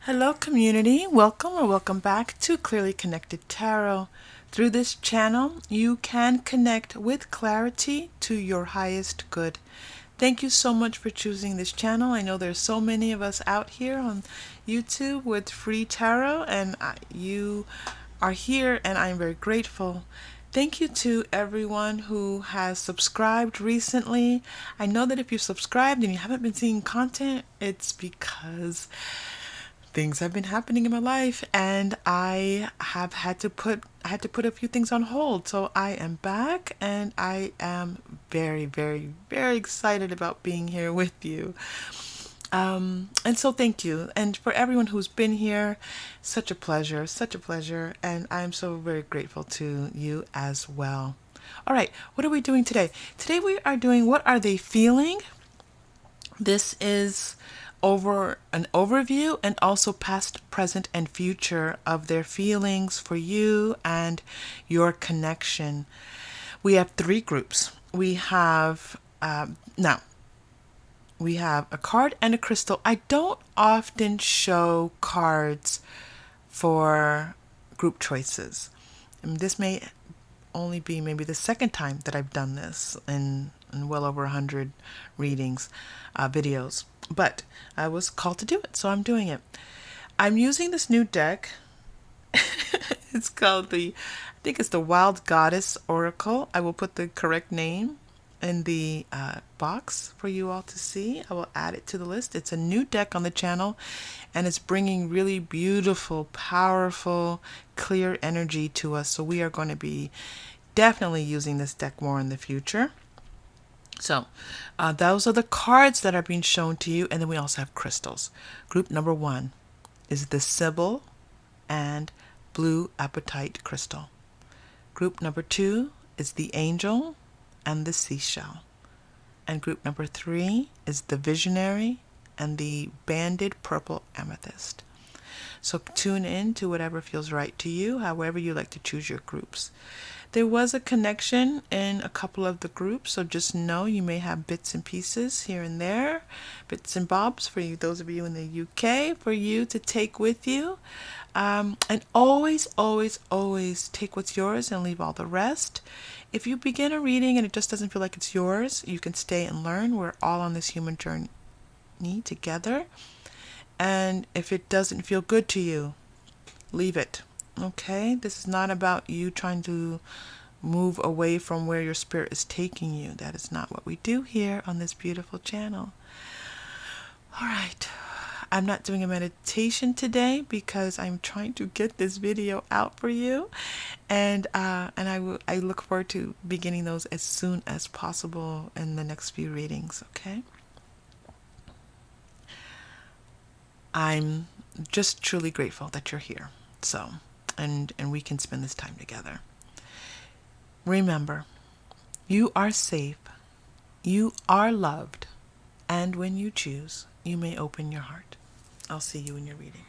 Hello, community. Welcome or welcome back to Clearly Connected Tarot. Through this channel, you can connect with clarity to your highest good. Thank you so much for choosing this channel. I know there's so many of us out here on YouTube with free tarot, and you are here, and I'm very grateful. Thank you to everyone who has subscribed recently. I know that if you've subscribed and you haven't been seeing content, it's because things have been happening in my life and I had to put a few things on hold. So I am back and I am very, very, very excited about being here with you. And so thank you. And for everyone who's been here, such a pleasure, such a pleasure. And I'm so very grateful to you as well. All right, what are we doing today? Today we are doing What Are They Feeling? This is over an overview and also past, present, and future of their feelings for you and your connection. We have three groups. We have we have a card and a crystal. I don't often show cards for group choices. And this may only be maybe the second time that I've done this in well over 100 readings, videos. But I was called to do it, so I'm doing it. I'm using this new deck. It's called I think it's the Wild Goddess Oracle. I will put the correct name in the box for you all to see. I will add it to the list. It's a new deck on the channel, and it's bringing really beautiful, powerful, clear energy to us. So we are going to be definitely using this deck more in the future. So those are the cards that are being shown to you. And then we also have crystals. Group number 1 is the Sybil and blue Apatite crystal. Group number 2 is the Angel and the Seashell. And group number 3 is the Visionary and the banded purple Amethyst. So tune in to whatever feels right to you, however you like to choose your groups. There was a connection in a couple of the groups, so just know you may have bits and pieces here and there, bits and bobs for you, those of you in the UK, for you to take with you. And always, always, always take what's yours and leave all the rest. If you begin a reading and it just doesn't feel like it's yours, you can stay and learn. We're all on this human journey together. And if it doesn't feel good to you, leave it. Okay? This is not about you trying to move away from where your spirit is taking you. That is not what we do here on this beautiful channel. All right. I'm not doing a meditation today because I'm trying to get this video out for you, and I look forward to beginning those as soon as possible in the next few readings. Okay. I'm just truly grateful that you're here. So, and we can spend this time together. Remember, you are safe, you are loved, and when you choose, you may open your heart. I'll see you in your reading.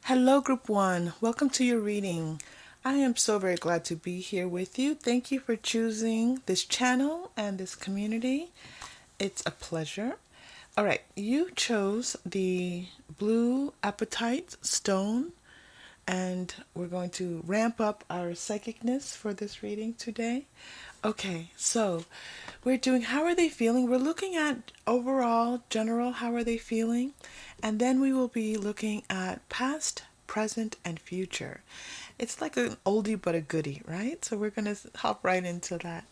Hello, Group 1. Welcome to your reading. I am so very glad to be here with you. Thank you for choosing this channel and this community. It's a pleasure. All right, you chose the blue Apatite stone, and we're going to ramp up our psychicness for this reading today. Okay, so we're doing how are they feeling? We're looking at overall, general, how are they feeling? And then we will be looking at past, present, and future. It's like an oldie but a goodie, right? So we're going to hop right into that.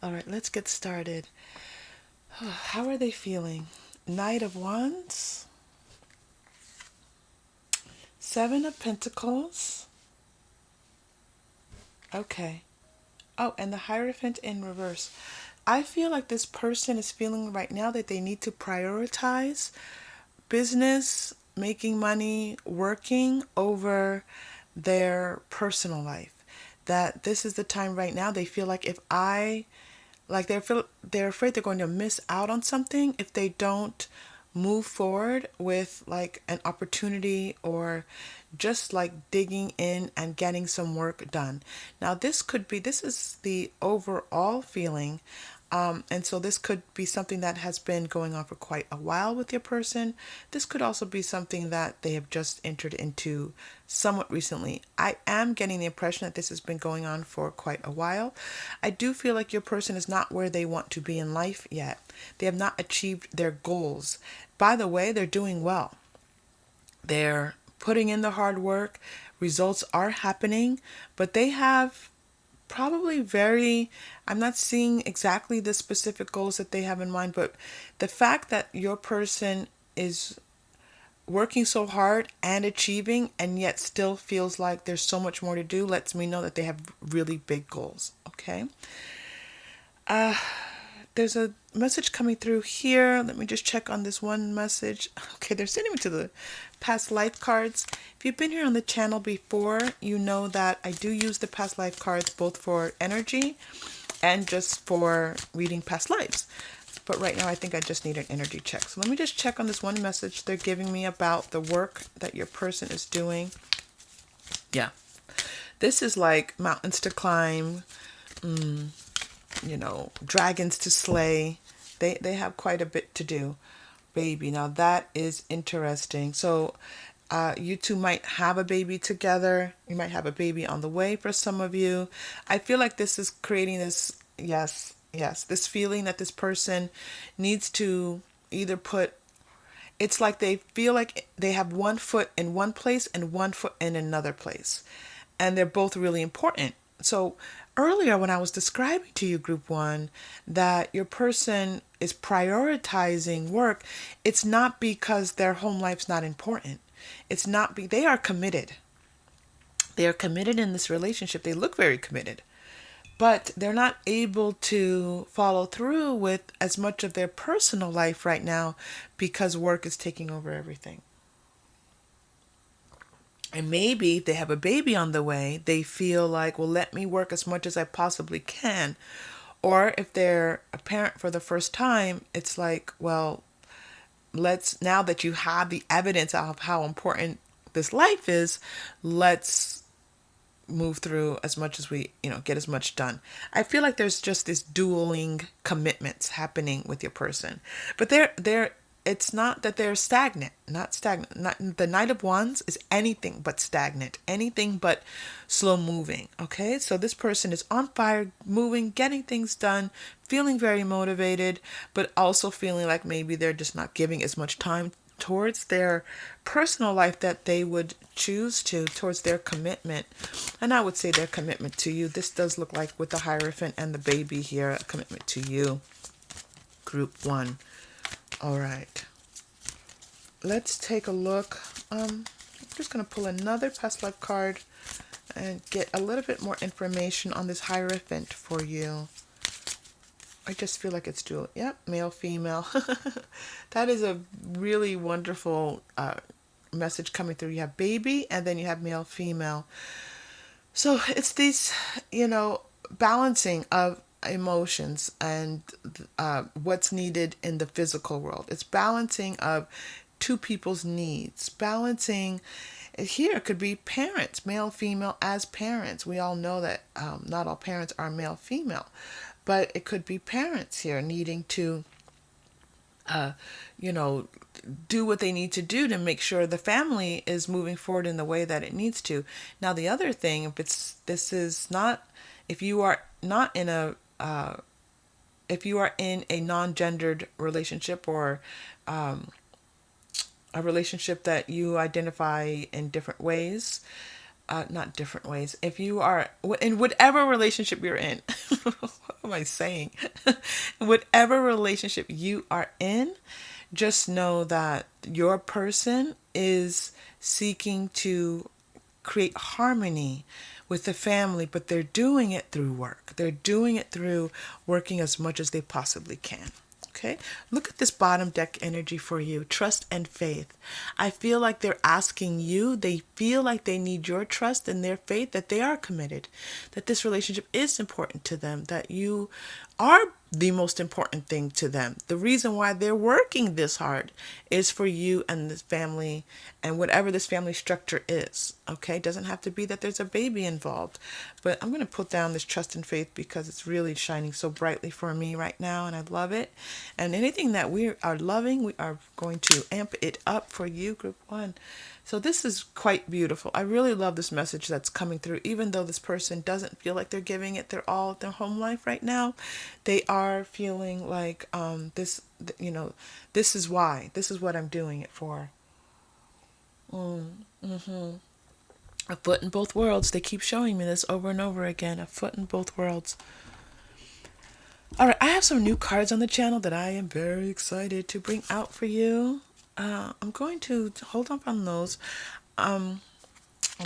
All right, let's get started. How are they feeling? Knight of Wands, 7 of Pentacles. Okay. Oh, and the Hierophant in reverse. I feel like this person is feeling right now that they need to prioritize business, making money, working over their personal life. That this is the time right now they feel like they're afraid they're going to miss out on something if they don't move forward with like an opportunity or just like digging in and getting some work done. Now this is the overall feeling. And so this could be something that has been going on for quite a while with your person. This could also be something that they have just entered into somewhat recently. I am getting the impression that this has been going on for quite a while. I do feel like your person is not where they want to be in life yet. They have not achieved their goals. By the way, they're doing well. They're putting in the hard work. Results are happening, but they have probably I'm not seeing exactly the specific goals that they have in mind, but the fact that your person is working so hard and achieving and yet still feels like there's so much more to do lets me know that they have really big goals. Okay. There's a message coming through here. Let me just check on this one message. Okay, they're sending me to the past life cards. If you've been here on the channel before, you know that I do use the past life cards both for energy and just for reading past lives. But right now I think I just need an energy check. So let me just check on this one message they're giving me about the work that your person is doing. Yeah. This is like mountains to climb, dragons to slay. They have quite a bit to do. Baby, now that is interesting. So you two might have a baby together. You might have a baby on the way for some of you. I feel like this is creating this, yes, this feeling that this person needs to either it's like they feel like they have one foot in one place and one foot in another place. And they're both really important. So earlier when I was describing to you, Group 1, that your person is prioritizing work, it's not because their home life's not important. It's not they are committed. They are committed in this relationship. They look very committed. But they're not able to follow through with as much of their personal life right now because work is taking over everything. And maybe if they have a baby on the way, they feel like, well, let me work as much as I possibly can. Or if they're a parent for the first time, it's like, well, now that you have the evidence of how important this life is, let's move through as much as we, get as much done. I feel like there's just this dueling commitments happening with your person. But it's not that they're stagnant, not stagnant. The Knight of Wands is anything but stagnant, anything but slow moving. Okay, so this person is on fire, moving, getting things done, feeling very motivated, but also feeling like maybe they're just not giving as much time towards their personal life that they would choose to, towards their commitment. And I would say their commitment to you. This does look like with the Hierophant and the baby here, a commitment to you, Group 1. All right, let's take a look. I'm just going to pull another past life card and get a little bit more information on this Hierophant for you. I just feel like it's dual. Yep, male, female. That is a really wonderful message coming through. You have baby and then you have male, female. So it's these, balancing of emotions and what's needed in the physical world. It's balancing of two people's needs. Balancing here could be parents, male, female as parents. We all know that not all parents are male, female, but it could be parents here needing to do what they need to do to make sure the family is moving forward in the way that it needs to. Now, the other thing, if you are in a non-gendered relationship or a relationship that you identify in different ways, not different ways. If you are in whatever relationship you're in, what am I saying? Whatever relationship you are in, just know that your person is seeking to create harmony with the family, but they're doing it through work. They're doing it through working as much as they possibly can. Okay, look at this bottom deck energy for you. Trust and faith. I feel like they're asking you, they feel like they need your trust and their faith, that they are committed, that this relationship is important to them, that you are the most important thing to them. The reason why they're working this hard is for you and this family and whatever this family structure is. Okay? It doesn't have to be that there's a baby involved. But I'm going to put down this trust and faith because it's really shining so brightly for me right now and I love it. And anything that we are loving, we are going to amp it up for you, Group 1. So this is quite beautiful. I really love this message that's coming through. Even though this person doesn't feel like they're giving it their all at their home life right now, they are feeling like this, this is why. This is what I'm doing it for. A foot in both worlds. They keep showing me this over and over again. A foot in both worlds. All right, I have some new cards on the channel that I am very excited to bring out for you. I'm going to hold up on those. Oh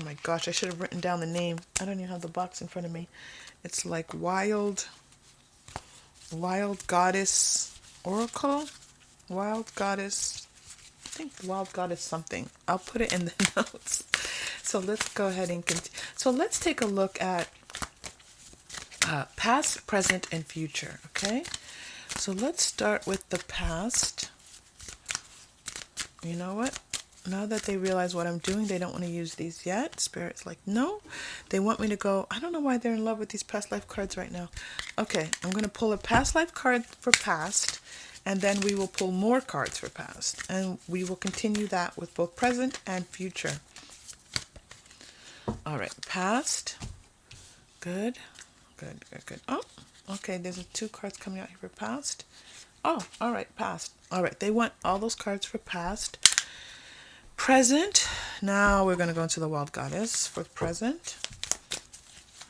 my gosh, I should have written down the name. I don't even have the box in front of me. It's like Wild Goddess Oracle. Wild Goddess. I think Wild Goddess something. I'll put it in the notes. So let's go ahead and continue. So let's take a look at past, present, and future. Okay. So let's start with the past. You know what? Now that they realize what I'm doing, they don't want to use these yet. Spirit's like, no. They want me to go. I don't know why they're in love with these past life cards right now. Okay, I'm going to pull a past life card for past, and then we will pull more cards for past. And we will continue that with both present and future. All right, past. Good. Oh, okay, there's 2 cards coming out here for past. Oh, all right, past. All right, they want all those cards for past. Present. Now we're going to go into the Wild Goddess for present.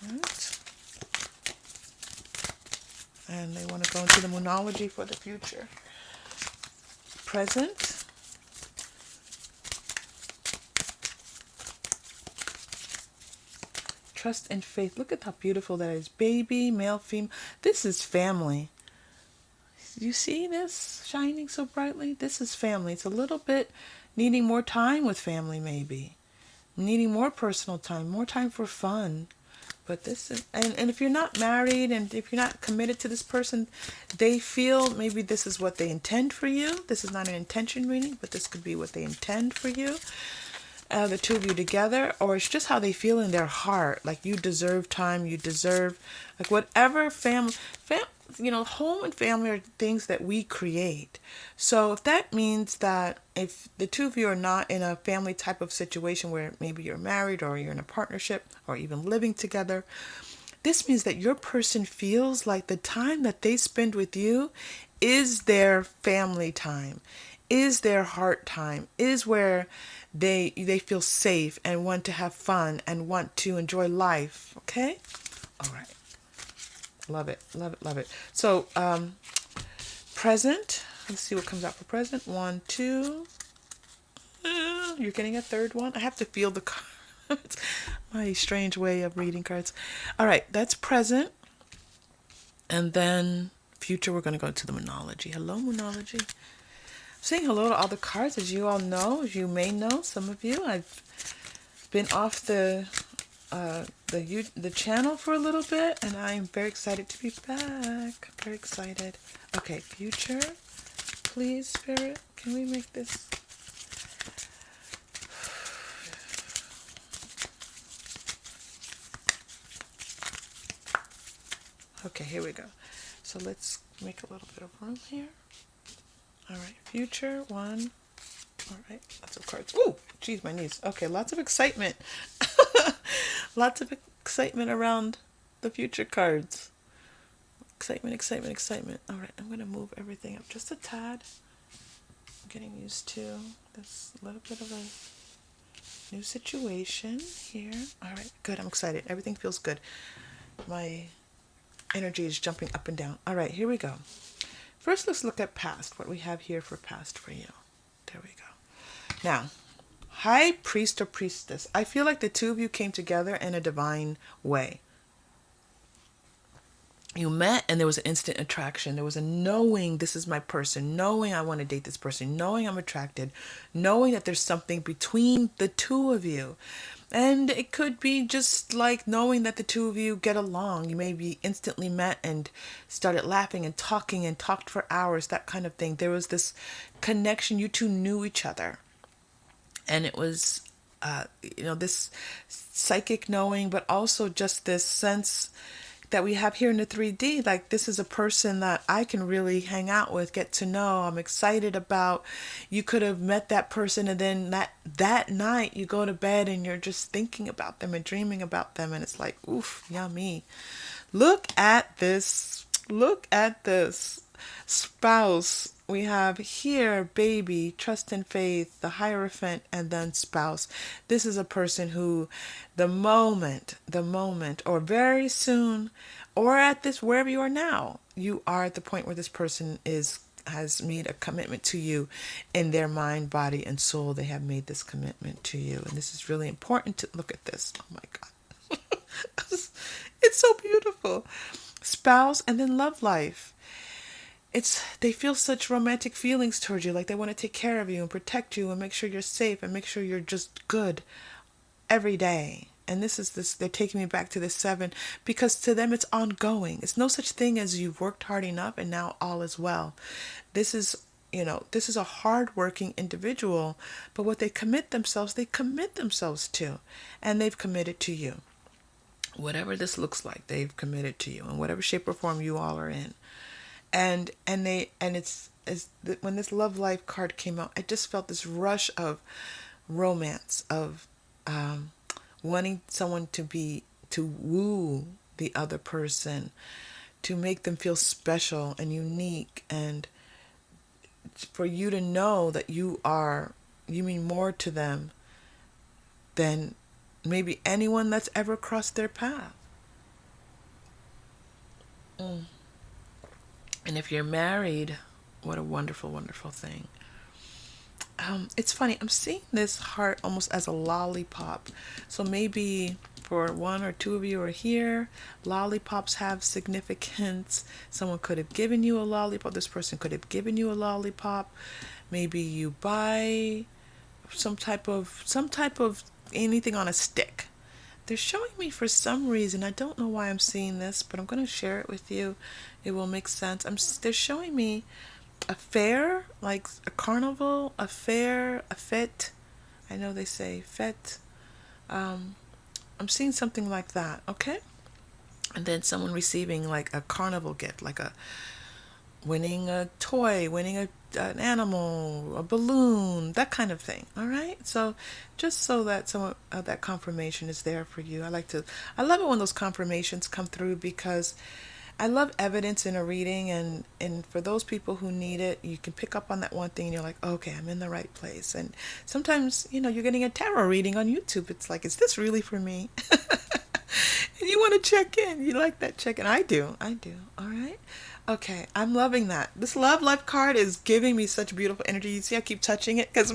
All right. And they want to go into the Moonology for the future. Present. Trust and faith. Look at how beautiful that is. Baby, male, female. This is family. You see this shining so brightly? This is family. It's a little bit needing more time with family, maybe. Needing more personal time, more time for fun. But this is, and if you're not married and if you're not committed to this person, they feel maybe this is what they intend for you. This is not an intention reading, but this could be what they intend for you. The 2 of you together, or it's just how they feel in their heart. Like you deserve time, you deserve, like whatever home and family are things that we create. So if that means that if the 2 of you are not in a family type of situation where maybe you're married or you're in a partnership or even living together, this means that your person feels like the time that they spend with you is their family time, is their heart time, is where they feel safe and want to have fun and want to enjoy life. Okay? All right. Love it. So, present. Let's see what comes out for present. 1, 2. You're getting a 3rd one. I have to feel the cards. My strange way of reading cards. All right. That's present. And then future, we're going to go to the Moonology. Hello, Moonology. Saying hello to all the cards. As you all know, as you may know, some of you, I've been off the channel for a little bit, and I'm very excited to be back. Very excited. Okay, future, please, Spirit. Can we make this? Okay, here we go. So let's make a little bit of room here. All right, future 1. All right, lots of cards. Ooh, geez, my knees. Okay, lots of excitement. Lots of excitement around the future cards. Excitement. All right, I'm going to move everything up just a tad. I'm getting used to this little bit of a new situation here. All right, good. I'm excited. Everything feels good. My energy is jumping up and down. All right, here we go. First, let's look at past, what we have here for past for you. There we go. Now, High Priest or Priestess. I feel like the 2 of you came together in a divine way. You met and there was an instant attraction. There was a knowing this is my person, knowing I want to date this person, knowing I'm attracted, knowing that there's something between the 2 of you. And it could be just like knowing that the two of you get along. You maybe instantly met and started laughing and talked for hours, that kind of thing. There was this connection. You two knew each other. And it was, this psychic knowing, but also just this sense that we have here in the 3D. Like, this is a person that I can really hang out with, get to know, I'm excited about. You could have met that person, and then that night you go to bed and you're just thinking about them and dreaming about them, and it's like, oof, yummy. Look at this. Look at this. Spouse. We have here baby, trust and faith, the Hierophant, and then spouse. This is a person who the moment, or very soon, or at this, wherever you are now, you are at the point where this person has made a commitment to you in their mind, body, and soul. They have made this commitment to you. And this is really important to look at this. Oh my God. It's so beautiful. Spouse, and then love life. They feel such romantic feelings towards you, like they want to take care of you and protect you and make sure you're safe and make sure you're just good every day. And they're taking me back to the 7, because to them it's ongoing. It's no such thing as you've worked hard enough and now all is well. This is a hardworking individual, but what they commit themselves to, and they've committed to you. Whatever this looks like, they've committed to you in whatever shape or form you all are in. And when this love life card came out, I just felt this rush of romance, of wanting someone to woo the other person, to make them feel special and unique, and for you to know that you mean more to them than maybe anyone that's ever crossed their path. And if you're married, what a wonderful, wonderful thing. It's funny, I'm seeing this heart almost as a lollipop. So maybe for one or two of you are here, lollipops have significance. Someone could have given you a lollipop. This person could have given you a lollipop. Maybe you buy some type of anything on a stick. They're showing me, for some reason, I don't know why I'm seeing this, but I'm going to share it with you. It will make sense. They're showing me a fair, like a carnival, a fair, a fete. I know they say fete. I'm seeing something like that, okay? And then someone receiving like a carnival gift, like winning a toy, winning an animal, a balloon, that kind of thing. All right. So just so that some of that confirmation is there for you. I love it when those confirmations come through, because I love evidence in a reading, and for those people who need it, you can pick up on that one thing and you're like, okay, I'm in the right place. And sometimes, you're getting a tarot reading on YouTube. It's like, is this really for me? And you want to check in. You like that check in. I do. All right. Okay, I'm loving that. This love life card is giving me such beautiful energy. You see, I keep touching it because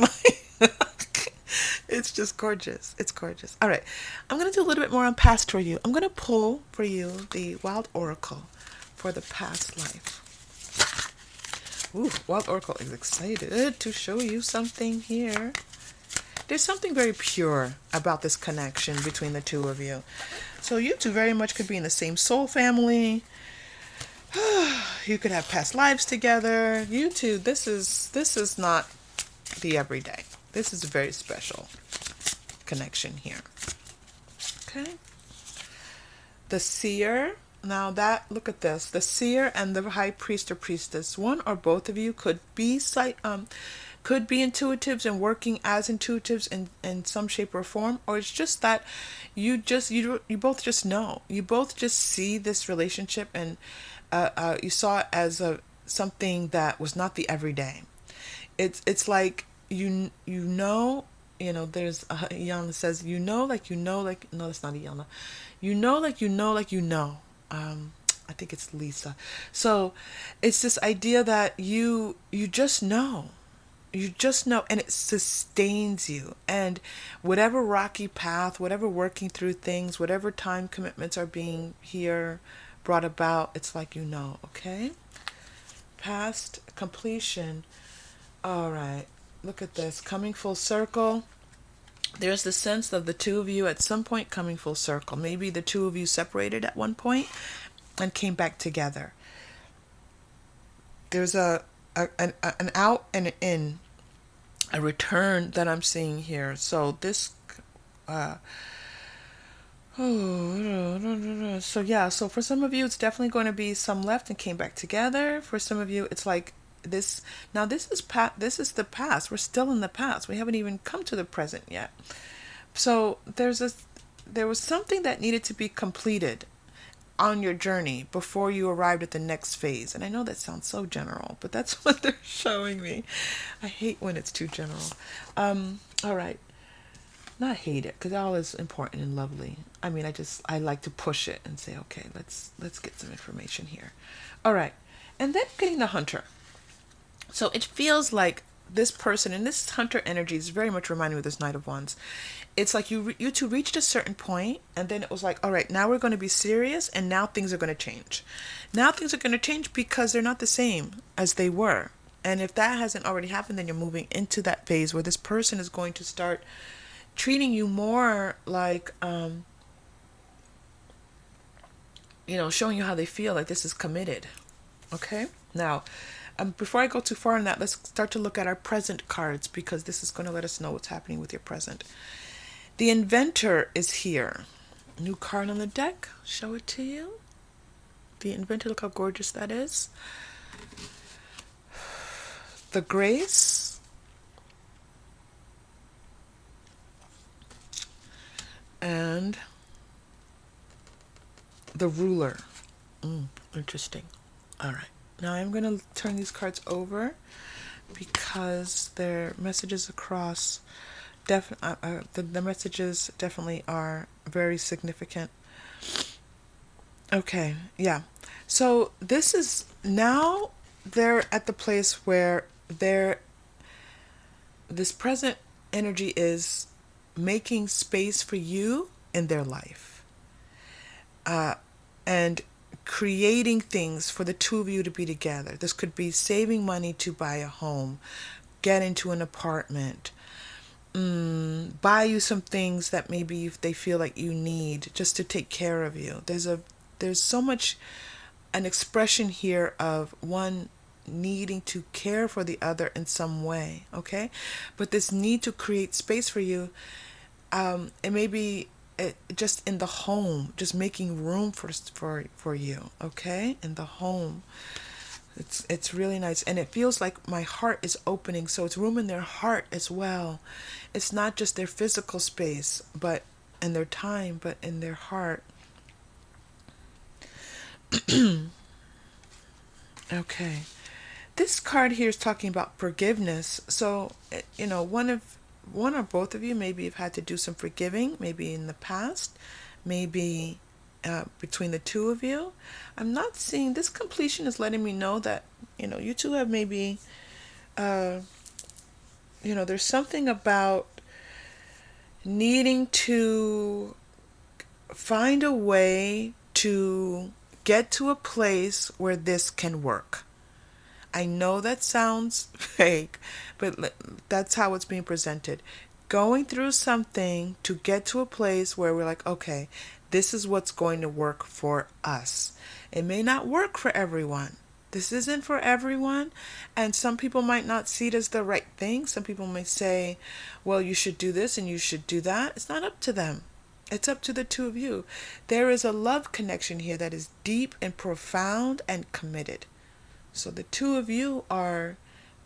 it's just gorgeous. It's gorgeous. All right, I'm going to do a little bit more on past for you. I'm going to pull for you the Wild Oracle for the past life. Ooh, Wild Oracle is excited to show you something here. There's something very pure about this connection between the two of you. So you two very much could be in the same soul family. You could have past lives together. You two, this is not the everyday. This is a very special connection here. Okay. The seer. Now look at this. The seer and the high priest or priestess. One or both of you could be intuitives and working as intuitives in some shape or form, or it's just that you both just know. You both just see this relationship, and you saw it as something that was not the everyday. It's like there's Iana says, like no, that's not Iana. I think it's Lisa. So it's this idea that you just know. You just know, and it sustains you. And whatever rocky path, whatever working through things, whatever time commitments are being here brought about, it's like okay? Past completion. All right, look at this. Coming full circle. There's the sense of the two of you at some point coming full circle. Maybe the two of you separated at one point and came back together. There's an out and an in, a return that I'm seeing here. So this, so yeah, so for some of you, it's definitely going to be some left and came back together. For some of you, it's like this. Now this is this is the past. We're still in the past. We haven't even come to the present yet. So there was something that needed to be completed on your journey before you arrived at the next phase. And I know that sounds so general, but that's what they're showing me. I hate when it's too general. All right. Not hate it, because all is important and lovely. I mean, I like to push it and say, okay, let's get some information here. All right. And then getting the hunter. So it feels like this person, and this hunter energy is very much reminding me of this Knight of Wands. It's like you two reached a certain point, and then it was like, all right, now we're going to be serious, and now things are going to change. Now things are going to change because they're not the same as they were. And if that hasn't already happened, then you're moving into that phase where this person is going to start treating you more like, showing you how they feel, like this is committed. Okay? Now, before I go too far on that, let's start to look at our present cards, because this is going to let us know what's happening with your present. The Inventor is here. New card on the deck. Show it to you. The Inventor, look how gorgeous that is. The Grace. And the Ruler. Interesting. All right. Now I'm going to turn these cards over because their messages across, the messages definitely are very significant. Okay, yeah. So this is, now they're at the place where this present energy is making space for you in their life. And creating things for the two of you to be together. This could be saving money to buy a home, get into an apartment, buy you some things that maybe they feel like you need just to take care of you. There's so much an expression here of one needing to care for the other in some way, okay? But this need to create space for you, it may be just in the home, just making room for you, okay? In the home. It's really nice, and it feels like my heart is opening, so it's room in their heart as well. It's not just their physical space, but in their time, but in their heart. Okay. This card here is talking about forgiveness. So, one or both of you maybe have had to do some forgiving, maybe in the past, maybe between the two of you. I'm not seeing, this completion is letting me know that, you two have maybe, there's something about needing to find a way to get to a place where this can work. I know that sounds fake, but that's how it's being presented. Going through something to get to a place where we're like, okay, this is what's going to work for us. It may not work for everyone. This isn't for everyone, and some people might not see it as the right thing. Some people may say, well, you should do this and you should do that. It's not up to them. It's up to the two of you. There is a love connection here that is deep and profound and committed. So the two of you are,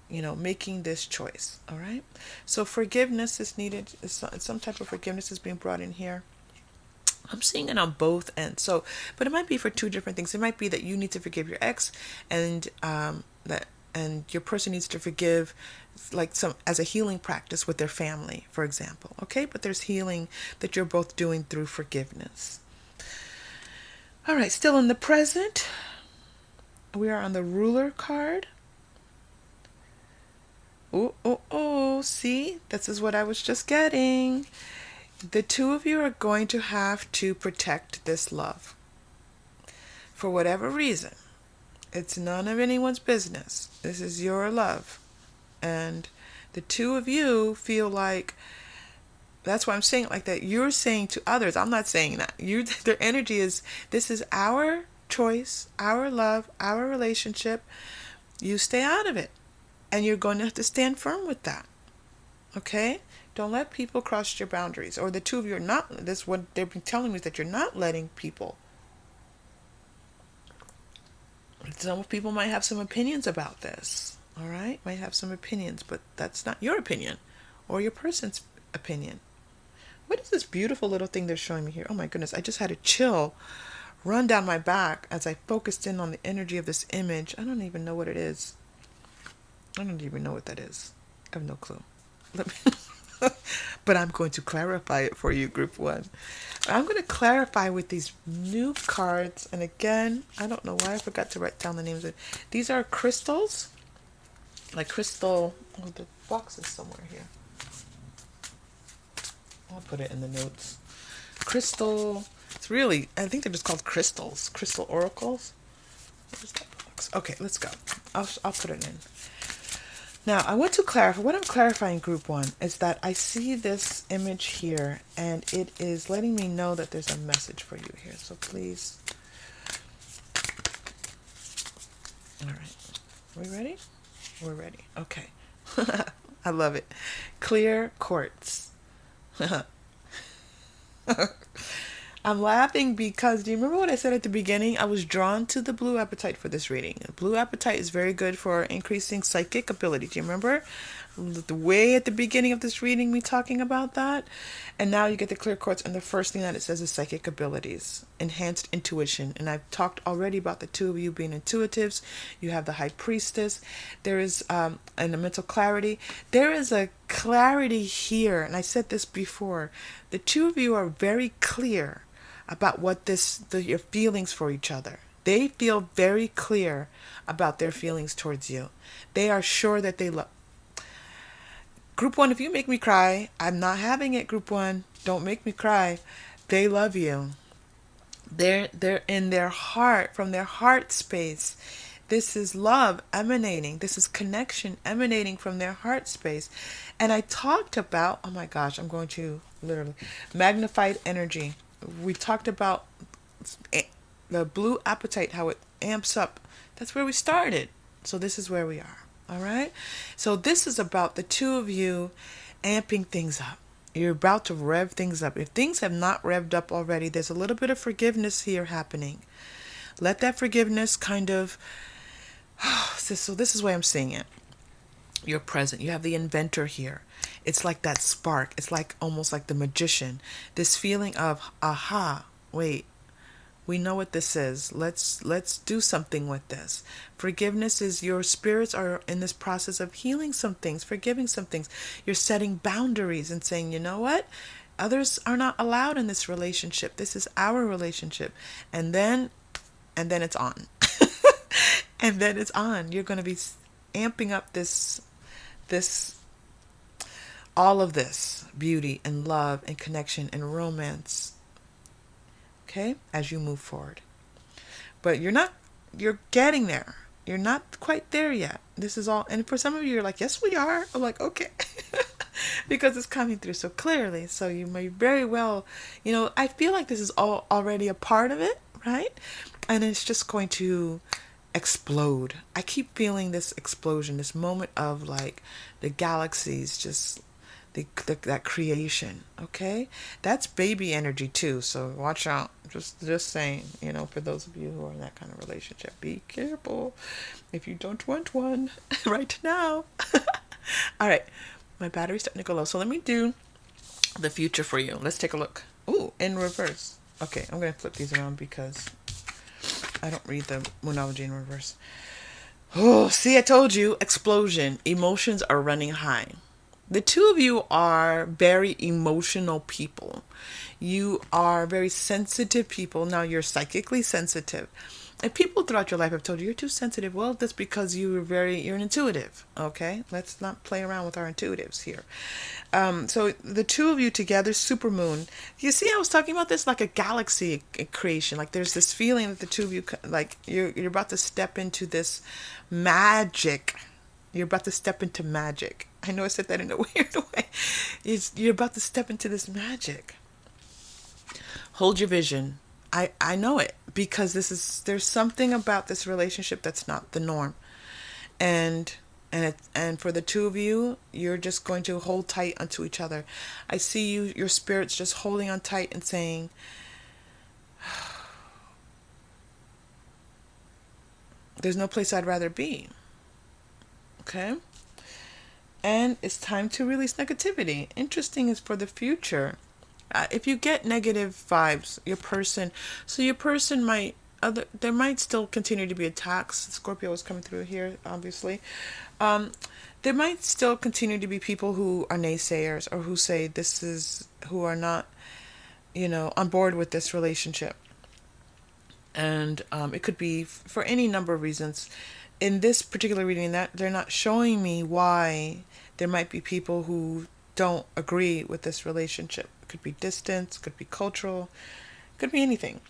making this choice. All right. So forgiveness is needed. Some type of forgiveness is being brought in here. I'm seeing it on both ends. So, but it might be for two different things. It might be that you need to forgive your ex, and and your person needs to forgive, like as a healing practice with their family, for example. Okay. But there's healing that you're both doing through forgiveness. All right. Still in the present. We are on the Ruler card. See, this is what I was just getting. The two of you are going to have to protect this love. For whatever reason. It's none of anyone's business. This is your love. And the two of you feel like That's why I'm saying it like that. You're saying to others, I'm not saying that. Their energy is, this is our choice, our love, our relationship. You stay out of it. And you're going to have to stand firm with that. Okay? Don't let people cross your boundaries. Or the two of you are not, this what they've been telling me, is that you're not letting people. Some people might have some opinions about this. All right? Might have some opinions, but that's not your opinion or your person's opinion. What is this beautiful little thing they're showing me here? Oh my goodness, I just had a chill run down my back as I focused in on the energy of this image. I don't even know what it is. I don't even know what that is. I have no clue. But I'm going to clarify it for you, Group 1. I'm going to clarify with these new cards. And again, I don't know why I forgot to write down the names of it. These are crystals. Like crystal. Oh, the box is somewhere here. I'll put it in the notes. Crystal. It's really, I think they're just called crystals. Crystal oracles. Where's that box? Okay, let's go. I'll put it in. Now, I want to clarify, what I'm clarifying, Group 1, is that I see this image here, and it is letting me know that there's a message for you here. So please. All right. Are we ready? We're ready. Okay. I love it. Clear quartz. I'm laughing because, do you remember what I said at the beginning? I was drawn to the blue apatite for this reading. Blue apatite is very good for increasing psychic ability. Do you remember? The way at the beginning of this reading, me talking about that. And now you get the clear quartz, and the first thing that it says is psychic abilities, enhanced intuition. And I've talked already about the two of you being intuitives. You have the high priestess. There is and the mental clarity. There is a clarity here, and I said this before. The two of you are very clear about what your feelings for each other. They feel very clear about their feelings towards you. They are sure that they love. Group 1, if you make me cry, I'm not having it, Group 1. Don't make me cry. They love you. They're in their heart, from their heart space. This is love emanating. This is connection emanating from their heart space. And I talked about, oh my gosh, I'm going to literally, magnified energy. We talked about the blue apatite, how it amps up. That's where we started. So this is where we are. All right. So this is about the two of you amping things up. You're about to rev things up. If things have not revved up already, there's a little bit of forgiveness here happening. Let that forgiveness kind of, so this is the way I'm seeing it. You're present. You have the inventor here. It's like that spark. It's like almost like the magician. This feeling of, aha, wait, we know what this is. Let's do something with this. Forgiveness is, your spirits are in this process of healing some things, forgiving some things. You're setting boundaries and saying, you know what? Others are not allowed in this relationship. This is our relationship. And then it's on. And then it's on. You're going to be amping up this all of this beauty and love and connection and romance, okay, as you move forward. But you're getting there. You're not quite there yet. This is all, and for some of you, you're like, yes, we are. I'm like, okay. Because it's coming through so clearly. So you may very well, I feel like this is all already a part of it, right? And it's just going to explode. I keep feeling this explosion, this moment of like the galaxies, just that creation. Okay, that's baby energy too. So watch out. Just saying, for those of you who are in that kind of relationship, be careful if you don't want one right now. All right, my battery's starting to go low. So let me do the future for you. Let's take a look. Ooh, in reverse. Okay, I'm gonna flip these around because I don't read the Moonology in reverse. Oh, see, I told you, explosion. Emotions are running high. The two of you are very emotional people. You are very sensitive people. Now, you're psychically sensitive. And people throughout your life have told you, you're too sensitive. Well, that's because you're an intuitive. Okay? Let's not play around with our intuitives here. So the two of you together, supermoon. You see, I was talking about this like a galaxy creation. Like there's this feeling that the two of you, like you're about to step into this magic. You're about to step into magic. I know I said that in a weird way. You're about to step into this magic. Hold your vision. I know it because there's something about this relationship that's not the norm. And and for the two of you, you're just going to hold tight onto each other. I see your spirits just holding on tight and saying, there's no place I'd rather be. Okay? And it's time to release negativity. Interesting is for the future. If you get negative vibes, your person might, there might still continue to be attacks. Scorpio is coming through here, obviously. There might still continue to be people who are naysayers or who say who are not, on board with this relationship. And it could be for any number of reasons. In this particular reading, that they're not showing me why there might be people who don't agree with this relationship. It could be distance, could be cultural, could be anything.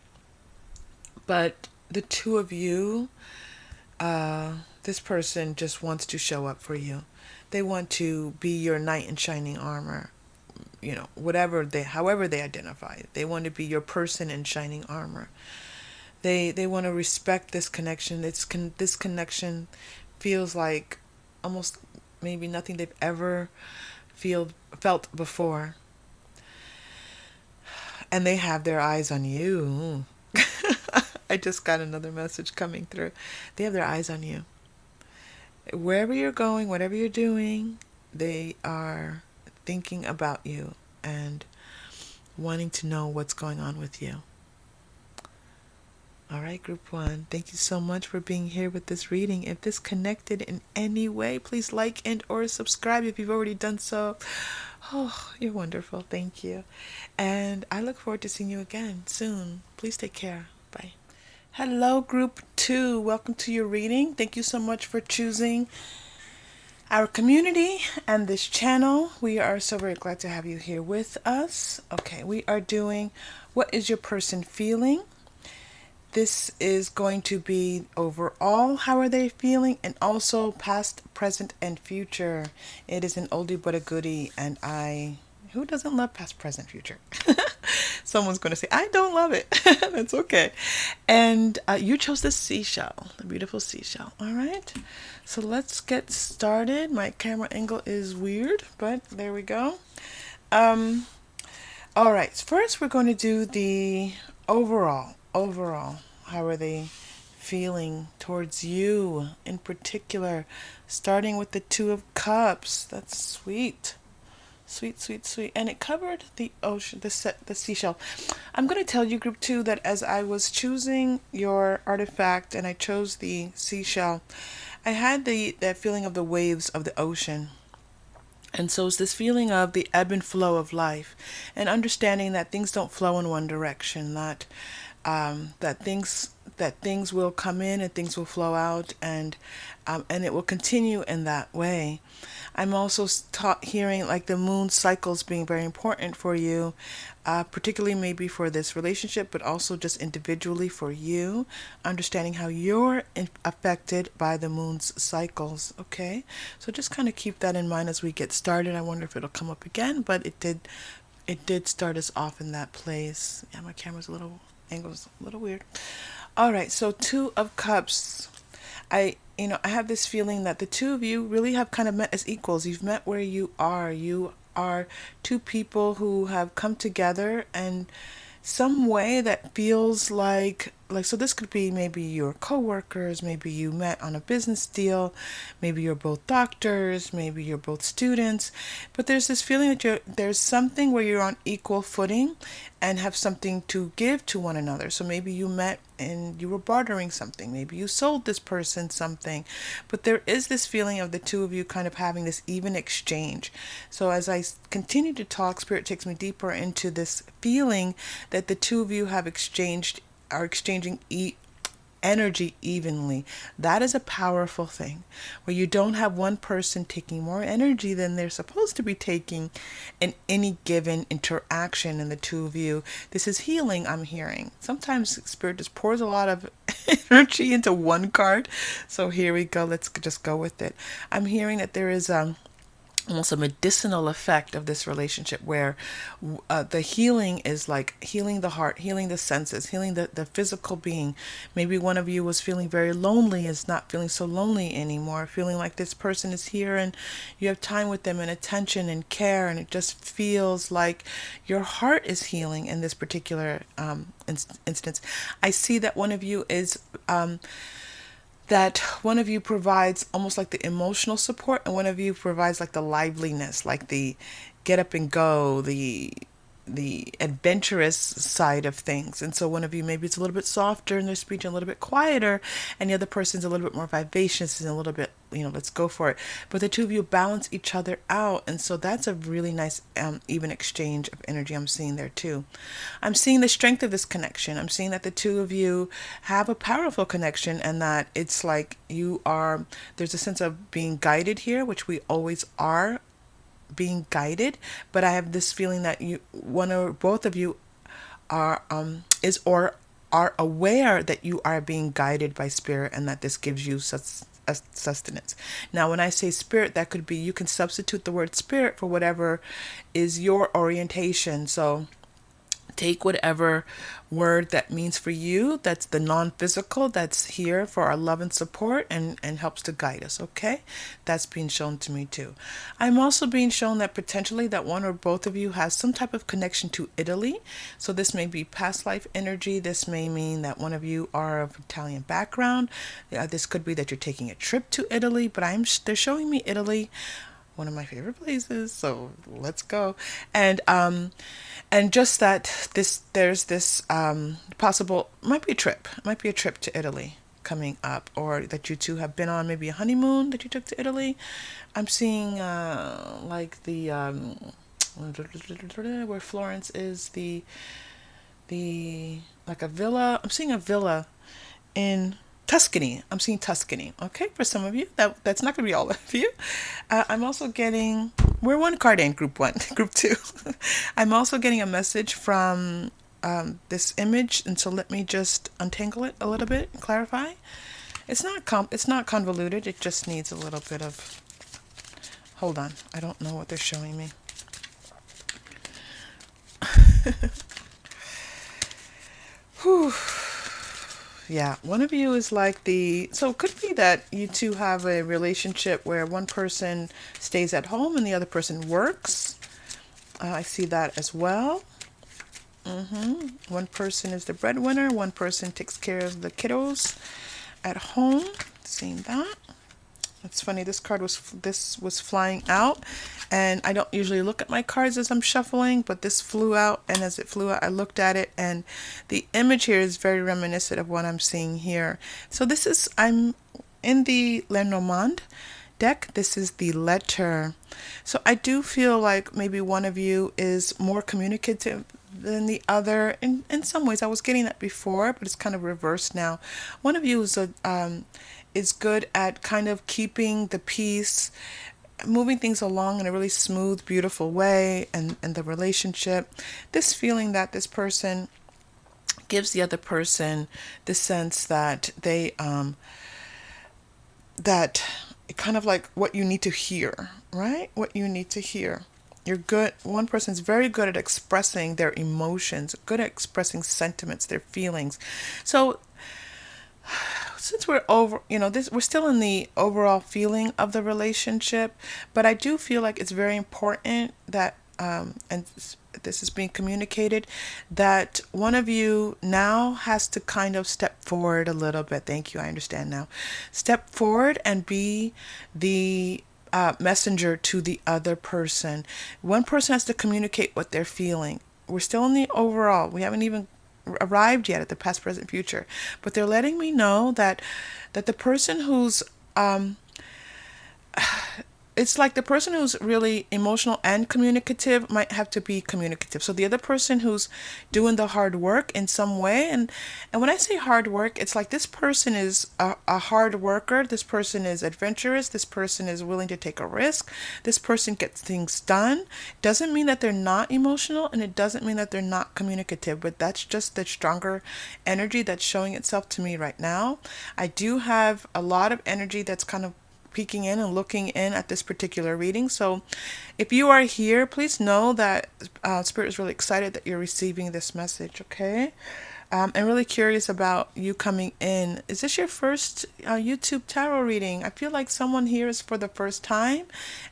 But the two of you, this person just wants to show up for you. They want to be your knight in shining armor. However they identify. They want to be your person in shining armor. They want to respect this connection. This connection feels like almost maybe nothing they've ever felt before. And they have their eyes on you. I just got another message coming through. They have their eyes on you. Wherever you're going, whatever you're doing, they are thinking about you and wanting to know what's going on with you. All right, group one, thank you so much for being here with this reading. If this connected in any way, please like and or subscribe if you've already done so. Oh, you're wonderful. Thank you. And I look forward to seeing you again soon. Please take care. Bye. Hello, group two. Welcome to your reading. Thank you so much for choosing our community and this channel. We are so very glad to have you here with us. Okay, we are doing What is Your Person Feeling? This is going to be overall, how are they feeling, and also past, present, and future. It is an oldie but a goodie, and who doesn't love past, present, future? Someone's going to say, I don't love it. That's okay. And you chose the seashell, the beautiful seashell. All right. So let's get started. My camera angle is weird, but there we go. All right. First, we're going to do the overall, how are they feeling towards you in particular, starting with the Two of Cups. That's sweet. And it covered the ocean, the seashell. I'm going to tell you, group two, that as I was choosing your artifact and I chose the seashell, I had that feeling of the waves of the ocean. And so it's this feeling of the ebb and flow of life, and understanding that things don't flow in one direction, that things will come in and things will flow out, and it will continue in that way. I'm also hearing like the moon cycles being very important for you, particularly maybe for this relationship, but also just individually for you, understanding how you're affected by the moon's cycles. Okay, so just kind of keep that in mind as we get started. I wonder if it'll come up again, but it did start us off in that place. Yeah, my camera's angle's a little weird. All right, so Two of Cups. I have this feeling that the two of you really have kind of met as equals. You've met where you are. You are two people who have come together in some way that feels like, so this could be maybe your co-workers, maybe you met on a business deal, maybe you're both doctors, maybe you're both students, but there's this feeling that there's something where you're on equal footing and have something to give to one another. So maybe you met and you were bartering something, maybe you sold this person something, but there is this feeling of the two of you kind of having this even exchange. So as I continue to talk, Spirit takes me deeper into this feeling that the two of you are exchanging energy evenly. That is a powerful thing, where you don't have one person taking more energy than they're supposed to be taking in any given interaction in the two of you. This is healing, I'm hearing. Sometimes Spirit just pours a lot of energy into one card. So here we go. Let's just go with it. I'm hearing that there is almost a medicinal effect of this relationship where the healing is like healing the heart, healing the senses, healing the physical being. Maybe one of you was feeling very lonely, is not feeling so lonely anymore, feeling like this person is here and you have time with them and attention and care, and it just feels like your heart is healing in this particular instance. I see that one of you is that one of you provides almost like the emotional support, and one of you provides like the liveliness, like the get up and go, the adventurous side of things. And so one of you, maybe it's a little bit softer in their speech and a little bit quieter, and the other person's a little bit more vivacious and a little bit, let's go for it. But the two of you balance each other out, and so that's a really nice even exchange of energy I'm seeing there too. I'm seeing the strength of this connection. I'm seeing that the two of you have a powerful connection, and that it's like there's a sense of being guided here, which we always are being guided. But I have this feeling that one or both of you are are aware that you are being guided by spirit, and that this gives you sustenance. Now, when I say spirit, that could be, you can substitute the word spirit for whatever is your orientation. So take whatever word that means for you, that's the non-physical, that's here for our love and support, and helps to guide us. Okay, that's being shown to me too. I'm also being shown that potentially that one or both of you has some type of connection to Italy. So this may be past life energy. This may mean that one of you are of Italian background. This could be that you're taking a trip to Italy, but they're showing me Italy, one of my favorite places, so let's go. And just that there's this possible, might be a trip to Italy coming up, or that you two have been on maybe a honeymoon that you took to Italy. I'm seeing like the where Florence is, the like a villa. I'm seeing a villa in Tuscany. I'm seeing Tuscany. Okay, for some of you, that's not going to be all of you. I'm also getting, we're one card in group one, group two. I'm also getting a message from this image, and so let me just untangle it a little bit and clarify. It's not convoluted. It just needs a little bit of. Hold on, I don't know what they're showing me. Whew. Yeah, one of you is like so it could be that you two have a relationship where one person stays at home and the other person works. I see that as well. One person is the breadwinner, one person takes care of the kiddos at home. Seeing that. It's funny, this was flying out, and I don't usually look at my cards as I'm shuffling, but this flew out, and as it flew out, I looked at it, and the image here is very reminiscent of what I'm seeing here. So I'm in the Lenormand deck. This is the letter. So I do feel like maybe one of you is more communicative than the other. In some ways, I was getting that before, but it's kind of reversed now. One of you is good at kind of keeping the peace, moving things along in a really smooth, beautiful way, and the relationship. This feeling that this person gives the other person the sense that they that kind of like what you need to hear, right? What you need to hear. You're good. One person's very good at expressing their emotions, good at expressing sentiments, their feelings. So since we're we're still in the overall feeling of the relationship, but I do feel like it's very important that, and this is being communicated, that one of you now has to kind of step forward a little bit. Thank you. I understand now. Step forward and be the messenger to the other person. One person has to communicate what they're feeling. We're still in the overall. We haven't even arrived yet at the past, present, future, but they're letting me know that the person who's it's like the person who's really emotional and communicative might have to be communicative. So the other person who's doing the hard work in some way, and when I say hard work, it's like this person is a hard worker, this person is adventurous, this person is willing to take a risk, this person gets things done. Doesn't mean that they're not emotional, and it doesn't mean that they're not communicative, but that's just the stronger energy that's showing itself to me right now. I do have a lot of energy that's kind of peeking in and looking in at this particular reading. So if you are here, please know that Spirit is really excited that you're receiving this message, okay? I'm really curious about you coming in. Is this your first YouTube tarot reading? I feel like someone here is for the first time,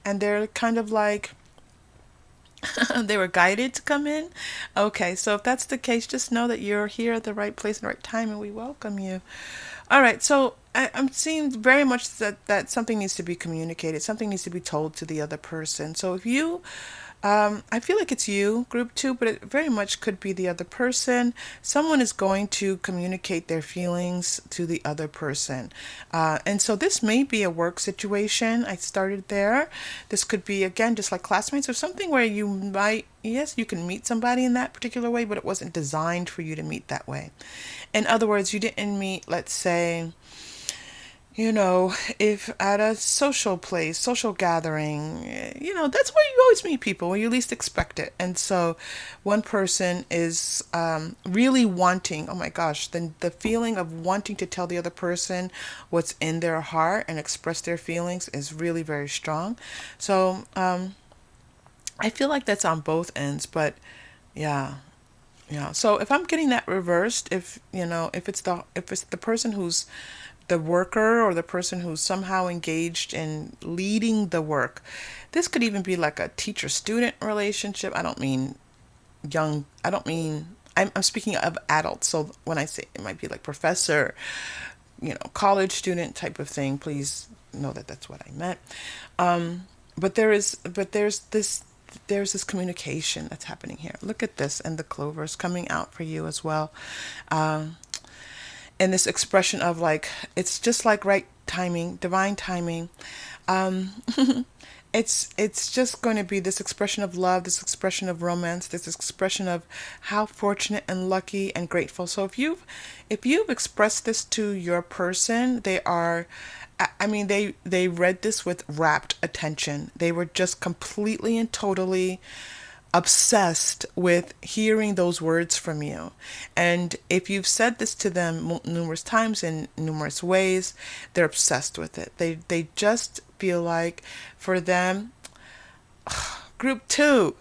and they're kind of like they were guided to come in. Okay, so if that's the case, just know that you're here at the right place and the right time, and we welcome you. All right, so I'm seeing very much that something needs to be communicated, something needs to be told to the other person. So if you, I feel like it's you, group 2, but it very much could be the other person. Someone is going to communicate their feelings to the other person. And so this may be a work situation. I started there. This could be, again, just like classmates or something where you might, yes, you can meet somebody in that particular way, but it wasn't designed for you to meet that way. In other words, you didn't meet, let's say, if at a social place, social gathering, that's where you always meet people, where you least expect it. And so one person is really wanting, oh my gosh, then the feeling of wanting to tell the other person what's in their heart and express their feelings is really very strong. So I feel like that's on both ends, but yeah. Yeah. So if I'm getting that reversed, if it's the person who's the worker or the person who's somehow engaged in leading the work, this could even be like a teacher-student relationship. I don't mean young. I'm speaking of adults. So when I say it might be like professor, college student type of thing, please know that that's what I meant. There's this communication that's happening here. Look at this, and the clovers coming out for you as well. And this expression of like, it's just like right timing, divine timing. It's just going to be this expression of love, this expression of romance, this expression of how fortunate and lucky and grateful. So if you've expressed this to your person, they read this with rapt attention. They were just completely and totally obsessed with hearing those words from you. And if you've said this to them numerous times in numerous ways, they're obsessed with it. They just feel like, for them, group 2,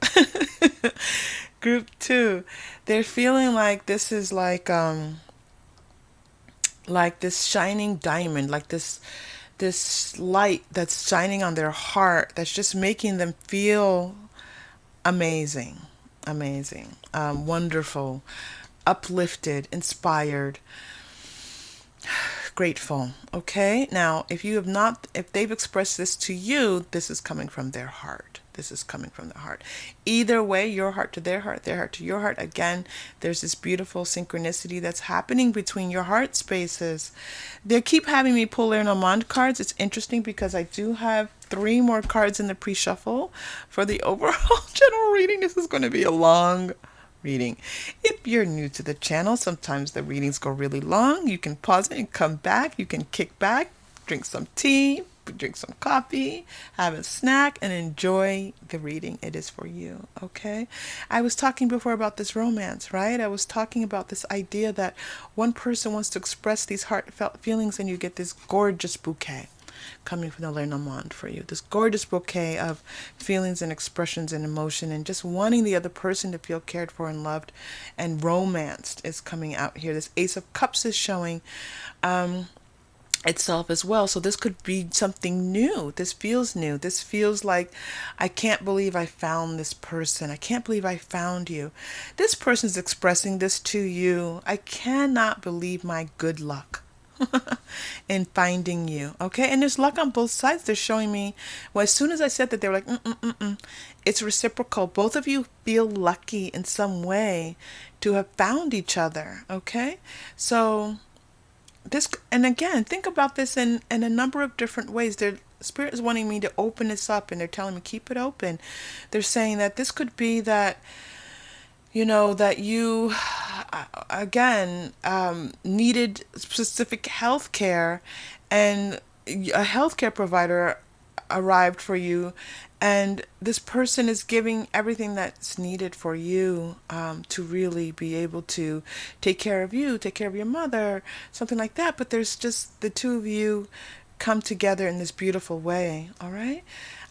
group 2, they're feeling like this is like this shining diamond, like this light that's shining on their heart, that's just making them feel amazing, wonderful, uplifted, inspired, grateful. Okay, now if they've expressed this to you, this is coming from their heart. This is coming from their heart. Either way, your heart to their heart to your heart. Again, there's this beautiful synchronicity that's happening between your heart spaces. They keep having me pull Lenormand cards. It's interesting because I do have 3 more cards in the pre-shuffle for the overall general reading. This is going to be a long reading. If you're new to the channel, sometimes the readings go really long. You can pause it and come back. You can kick back, drink some tea, drink some coffee, have a snack, and enjoy the reading. It is for you, okay? I was talking before about this romance, right? I was talking about this idea that one person wants to express these heartfelt feelings, and you get this gorgeous bouquet coming from the Lenormand for you. This gorgeous bouquet of feelings and expressions and emotion, and just wanting the other person to feel cared for and loved and romanced is coming out here. This Ace of Cups is showing itself as well. So this could be something new. This feels new. This feels like, I can't believe I found this person. I can't believe I found you. This person's expressing this to you. I cannot believe my good luck in finding you. Okay, and there's luck on both sides. They're showing me, well, as soon as I said that, they were like, it's reciprocal. Both of you feel lucky in some way to have found each other. Okay, so this, and again, think about this in a number of different ways. Their Spirit is wanting me to open this up, and they're telling me keep it open. They're saying that this could be that, that you, again, needed specific health care, and a healthcare provider arrived for you, and this person is giving everything that's needed for you to really be able to take care of you, take care of your mother, something like that. But there's just the two of you come together in this beautiful way. All right.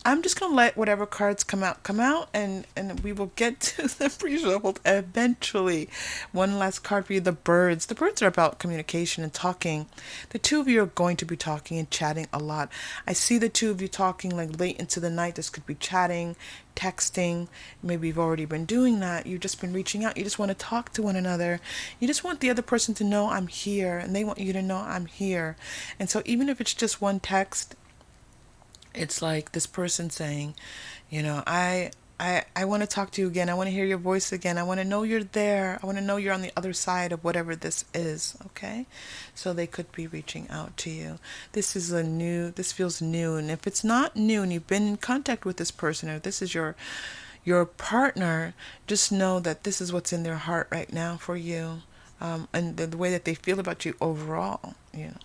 I'm just going to let whatever cards come out, and we will get to the pre-shuffled eventually. One last card for you, the birds. The birds are about communication and talking. The two of you are going to be talking and chatting a lot. I see the two of you talking like late into the night. This could be chatting, texting. Maybe you've already been doing that. You've just been reaching out. You just want to talk to one another. You just want the other person to know I'm here, and they want you to know I'm here. And so even if it's just one text, it's like this person saying, I want to talk to you again. I want to hear your voice again. I want to know you're there. I want to know you're on the other side of whatever this is. Okay. So they could be reaching out to you. This feels new. And if it's not new and you've been in contact with this person, or this is your partner, just know that this is what's in their heart right now for you. And the way that they feel about you overall.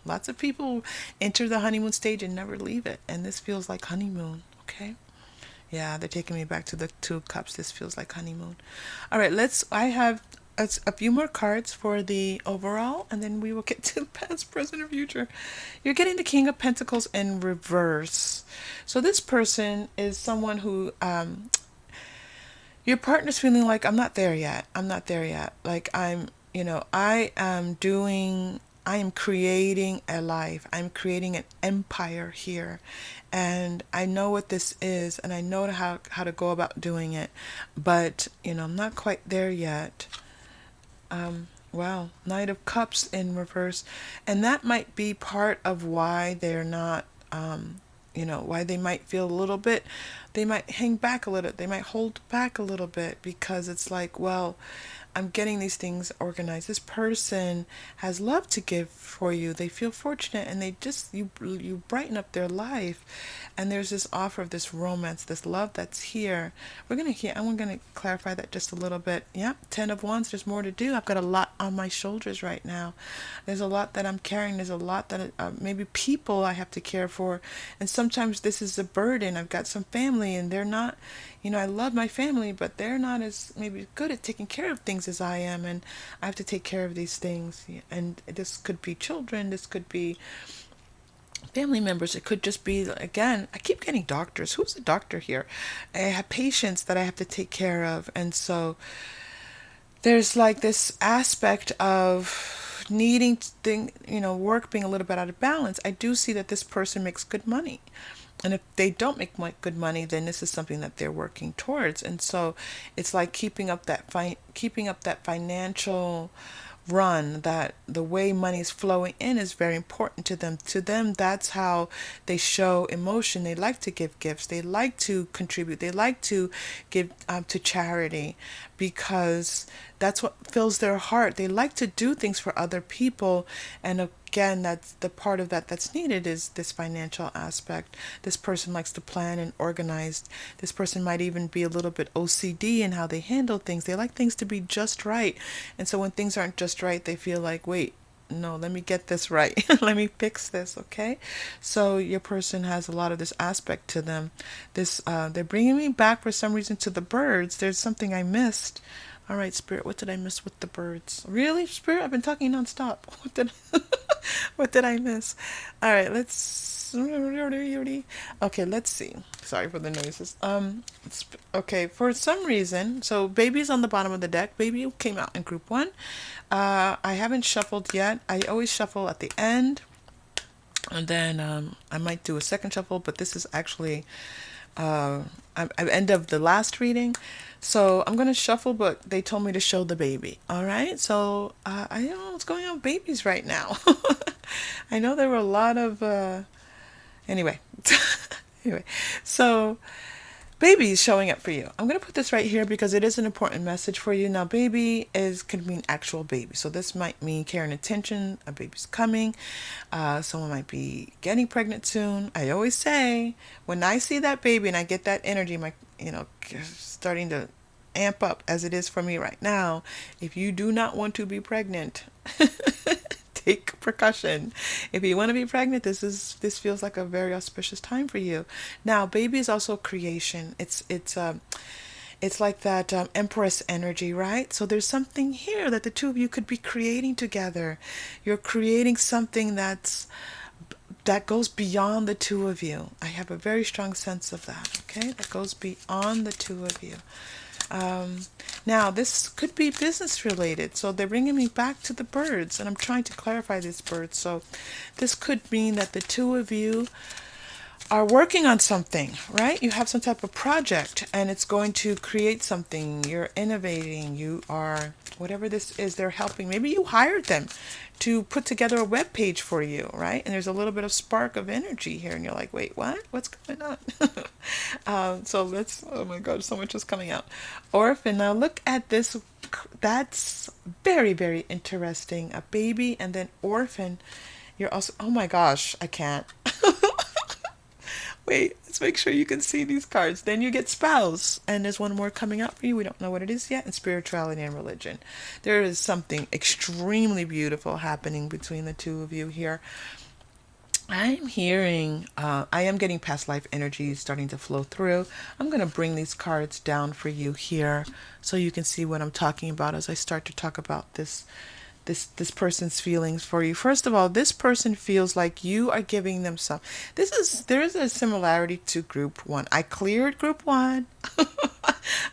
Lots of people enter the honeymoon stage and never leave it, and this feels like honeymoon. Okay, yeah, they're taking me back to the Two of Cups. This feels like honeymoon. All right, I have a few more cards for the overall, and then we will get to the past, present, or future. You're getting the King of Pentacles in reverse. So this person is someone who your partner's feeling like, I'm not there yet. I'm not there yet. Like I am creating a life. I'm creating an empire here. And I know what this is, and I know how to go about doing it. But, I'm not quite there yet. Wow. Knight of Cups in reverse. And that might be part of why they're not, why they might feel a little bit, they might hang back a little, they might hold back a little bit, because it's like, well, I'm getting these things organized. This person has love to give for you. They feel fortunate, and they just, you brighten up their life. And there's this offer of this romance, this love that's here. I'm going to clarify that just a little bit. Yeah, 10 of Wands, there's more to do. I've got a lot on my shoulders right now. There's a lot that I'm carrying. There's a lot that maybe people I have to care for. And sometimes this is a burden. I've got some family, and they're not, I love my family, but they're not as maybe good at taking care of things as I am, and I have to take care of these things. And this could be children, this could be family members, it could just be, again, I keep getting doctors. Who's a doctor here? I have patients that I have to take care of. And so there's like this aspect of needing work being a little bit out of balance. I do see that this person makes good money. And if they don't make good money, then this is something that they're working towards. And so it's like keeping up that financial run, that the way money is flowing in is very important to them. To them, that's how they show emotion. They like to give gifts. They like to contribute. They like to give to charity, because that's what fills their heart. They like to do things for other people. And again, that's the part of that that's needed, is this financial aspect. This person likes to plan and organize. This person might even be a little bit OCD in how they handle things. They like things to be just right. And so when things aren't just right, they feel like, wait, no, let me get this right. Let me fix this. Okay. So your person has a lot of this aspect to them. They're bringing me back for some reason to the birds. There's something I missed. All right, Spirit, what did I miss with the birds? Really, Spirit? I've been talking nonstop. What did I miss? All right, okay, let's see. Sorry for the noises. Okay, for some reason, so Baby's on the bottom of the deck. Baby came out in group 1. I haven't shuffled yet. I always shuffle at the end, and then I might do a second shuffle, but this is actually end of the last reading. So I'm going to shuffle, but they told me to show the baby. All right. So I don't know what's going on with babies right now. I know there were a lot of, anyway, so baby is showing up for you. I'm going to put this right here because it is an important message for you. Now, baby could mean actual baby. So this might mean care and attention. A baby's coming. Someone might be getting pregnant soon. I always say, when I see that baby and I get that energy, starting to amp up as it is for me right now. If you do not want to be pregnant, take precaution. If you want to be pregnant, this feels like a very auspicious time for you. Now, baby is also creation. It's like that Empress energy, right? So there's something here that the two of you could be creating together. You're creating something that's that goes beyond the two of you. I have a very strong sense of that. Okay, that goes beyond the two of you. Now, this could be business related. So they're bringing me back to the birds, and I'm trying to clarify these birds. So this could mean that the two of you are working on something, right? You have some type of project and it's going to create something. You're innovating. You are, whatever this is, they're helping. Maybe you hired them to put together a web page for you, right? And there's a little bit of spark of energy here and you're like, wait, what? What's going on? So let's, oh my God, so much is coming out. Orphan, now look at this. That's very, very interesting. A baby and then orphan. You're also, oh my gosh, I can't. Wait, let's make sure you can see these cards. Then you get spouse. And there's one more coming up for you. We don't know what it is yet. And spirituality and religion. There is something extremely beautiful happening between the two of you here. I'm hearing, I am getting past life energy starting to flow through. I'm going to bring these cards down for you here so you can see what I'm talking about as I start to talk about this person's feelings for you. First of all, this person feels like you are giving them some. There is a similarity to group one. I cleared group one.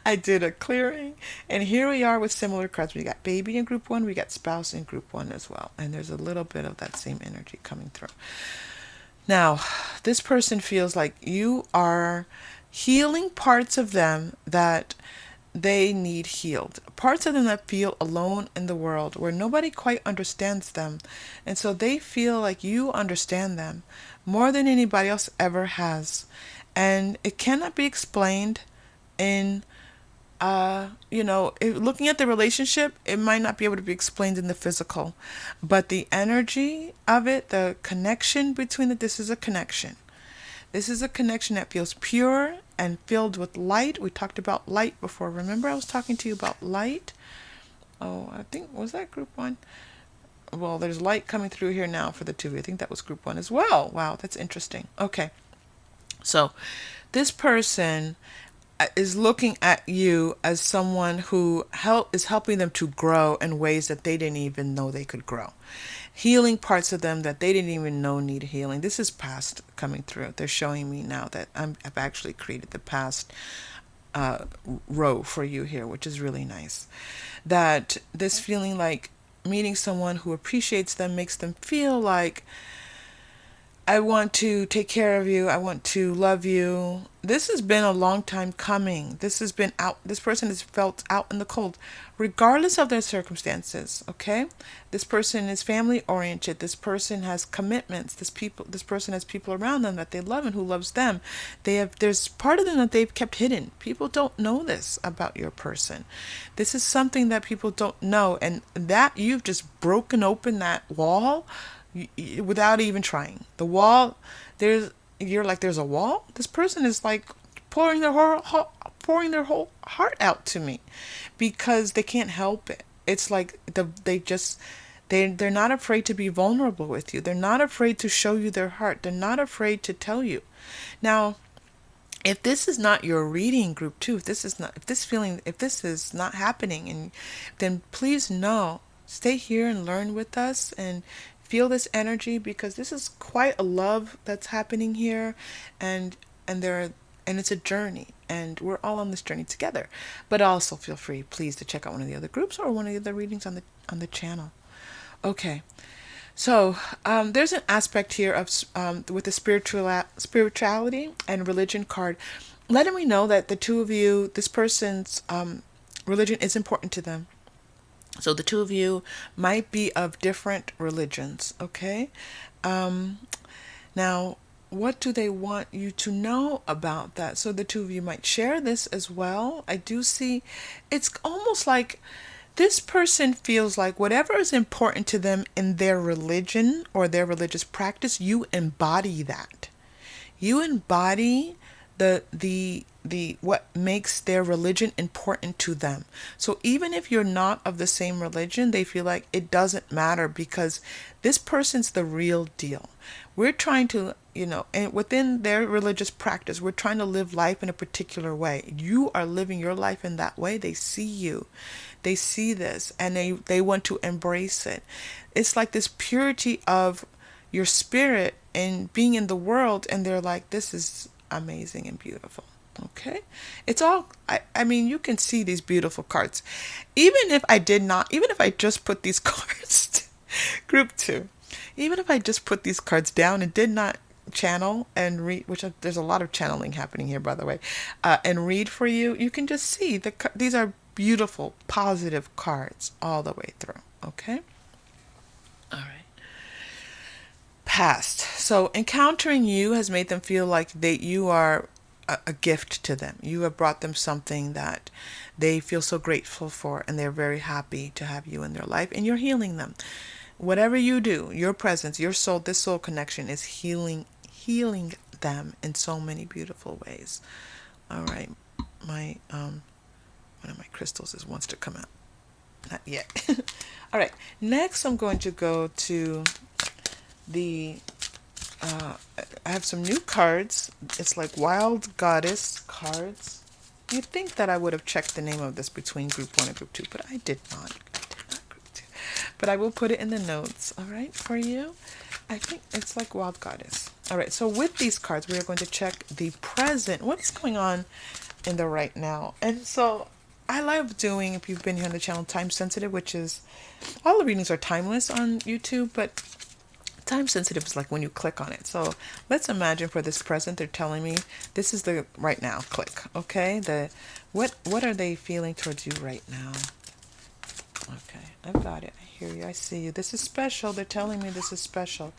I did a clearing, and here we are with similar cards. We got baby in group one, we got spouse in group one as well, and there's a little bit of that same energy coming through. Now, this person feels like you are healing parts of them that they need healed. Parts of them that feel alone in the world, where nobody quite understands them. And so they feel like you understand them more than anybody else ever has. And it cannot be explained in, looking at the relationship, it might not be able to be explained in the physical. But the energy of it, the connection between it, this is a connection. This is a connection that feels pure and filled with light. We talked about light before. Remember I was talking to you about light? Oh, I think, was that group one? Well, there's light coming through here now for the two of you. I think that was group one as well. Wow, that's interesting. Okay. So this person is looking at you as someone who is helping them to grow in ways that they didn't even know they could grow. Healing parts of them that they didn't even know need healing. This is past coming through. They're showing me now that I've actually created the past row for you here, which is really nice. That this feeling like meeting someone who appreciates them makes them feel like, I want to take care of you. I want to love you. This has been a long time coming. This has been out. This person has felt out in the cold, regardless of their circumstances. Okay. This person is family oriented. This person has commitments. This person has people around them that they love and who loves them. There's part of them that they've kept hidden. People don't know this about your person. This is something that people don't know. And that you've just broken open that wall without even trying. The wall, you're like, there's a wall. This person is like pouring their whole heart out to me because they can't help it. It's like they're not afraid to be vulnerable with you. They're not afraid to show you their heart. They're not afraid to tell you. Now, if this is not your reading group too, if this is not happening, and then please stay here and learn with us and feel this energy, because this is quite a love that's happening here, and it's a journey, and we're all on this journey together. But also feel free, please, to check out one of the other groups or one of the other readings on the channel. Okay, so there's an aspect here of with the spirituality and religion card, letting me know that the two of you, this person's religion is important to them. So the two of you might be of different religions, okay? Now, what do they want you to know about that? So the two of you might share this as well. I do see, it's almost like this person feels like whatever is important to them in their religion or their religious practice, you embody that. You embody the what makes their religion important to them. So even if you're not of the same religion, they feel like it doesn't matter because this person's the real deal. We're trying to, and within their religious practice, we're trying to live life in a particular way. You are living your life in that way. They see you. They see this and they want to embrace it. It's like this purity of your spirit and being in the world, and they're like, this is amazing and beautiful. Okay, it's all, I mean, you can see these beautiful cards. Even if I just put these cards, group two, even if I just put these cards down and did not channel and read, which there's a lot of channeling happening here, by the way, and read for you, you can just see these are beautiful, positive cards all the way through. Okay. All right. Past. So encountering you has made them feel like you are a gift to them. You have brought them something that they feel so grateful for, and they're very happy to have you in their life, and you're healing them. Whatever you do, your presence, your soul, this soul connection is healing them in so many beautiful ways. All right. My one of my crystals wants to come out. Not yet. All right. Next, I'm going to go to the I have some new cards. It's like Wild Goddess cards. You'd think that I would have checked the name of this between group 1 and group 2, but I did not. Group 2. But I will put it in the notes, all right, for you. I think it's like Wild Goddess. All right, so with these cards, we are going to check the present. What's going on in the right now? And so I love doing, if you've been here on the channel, time sensitive, which is, all the readings are timeless on YouTube, but time sensitive is like when you click on it. So let's imagine for this present, they're telling me this is the right now. Click. Okay. What are they feeling towards you right now? Okay. I've got it. I hear you. I see you. This is special. They're telling me this is special.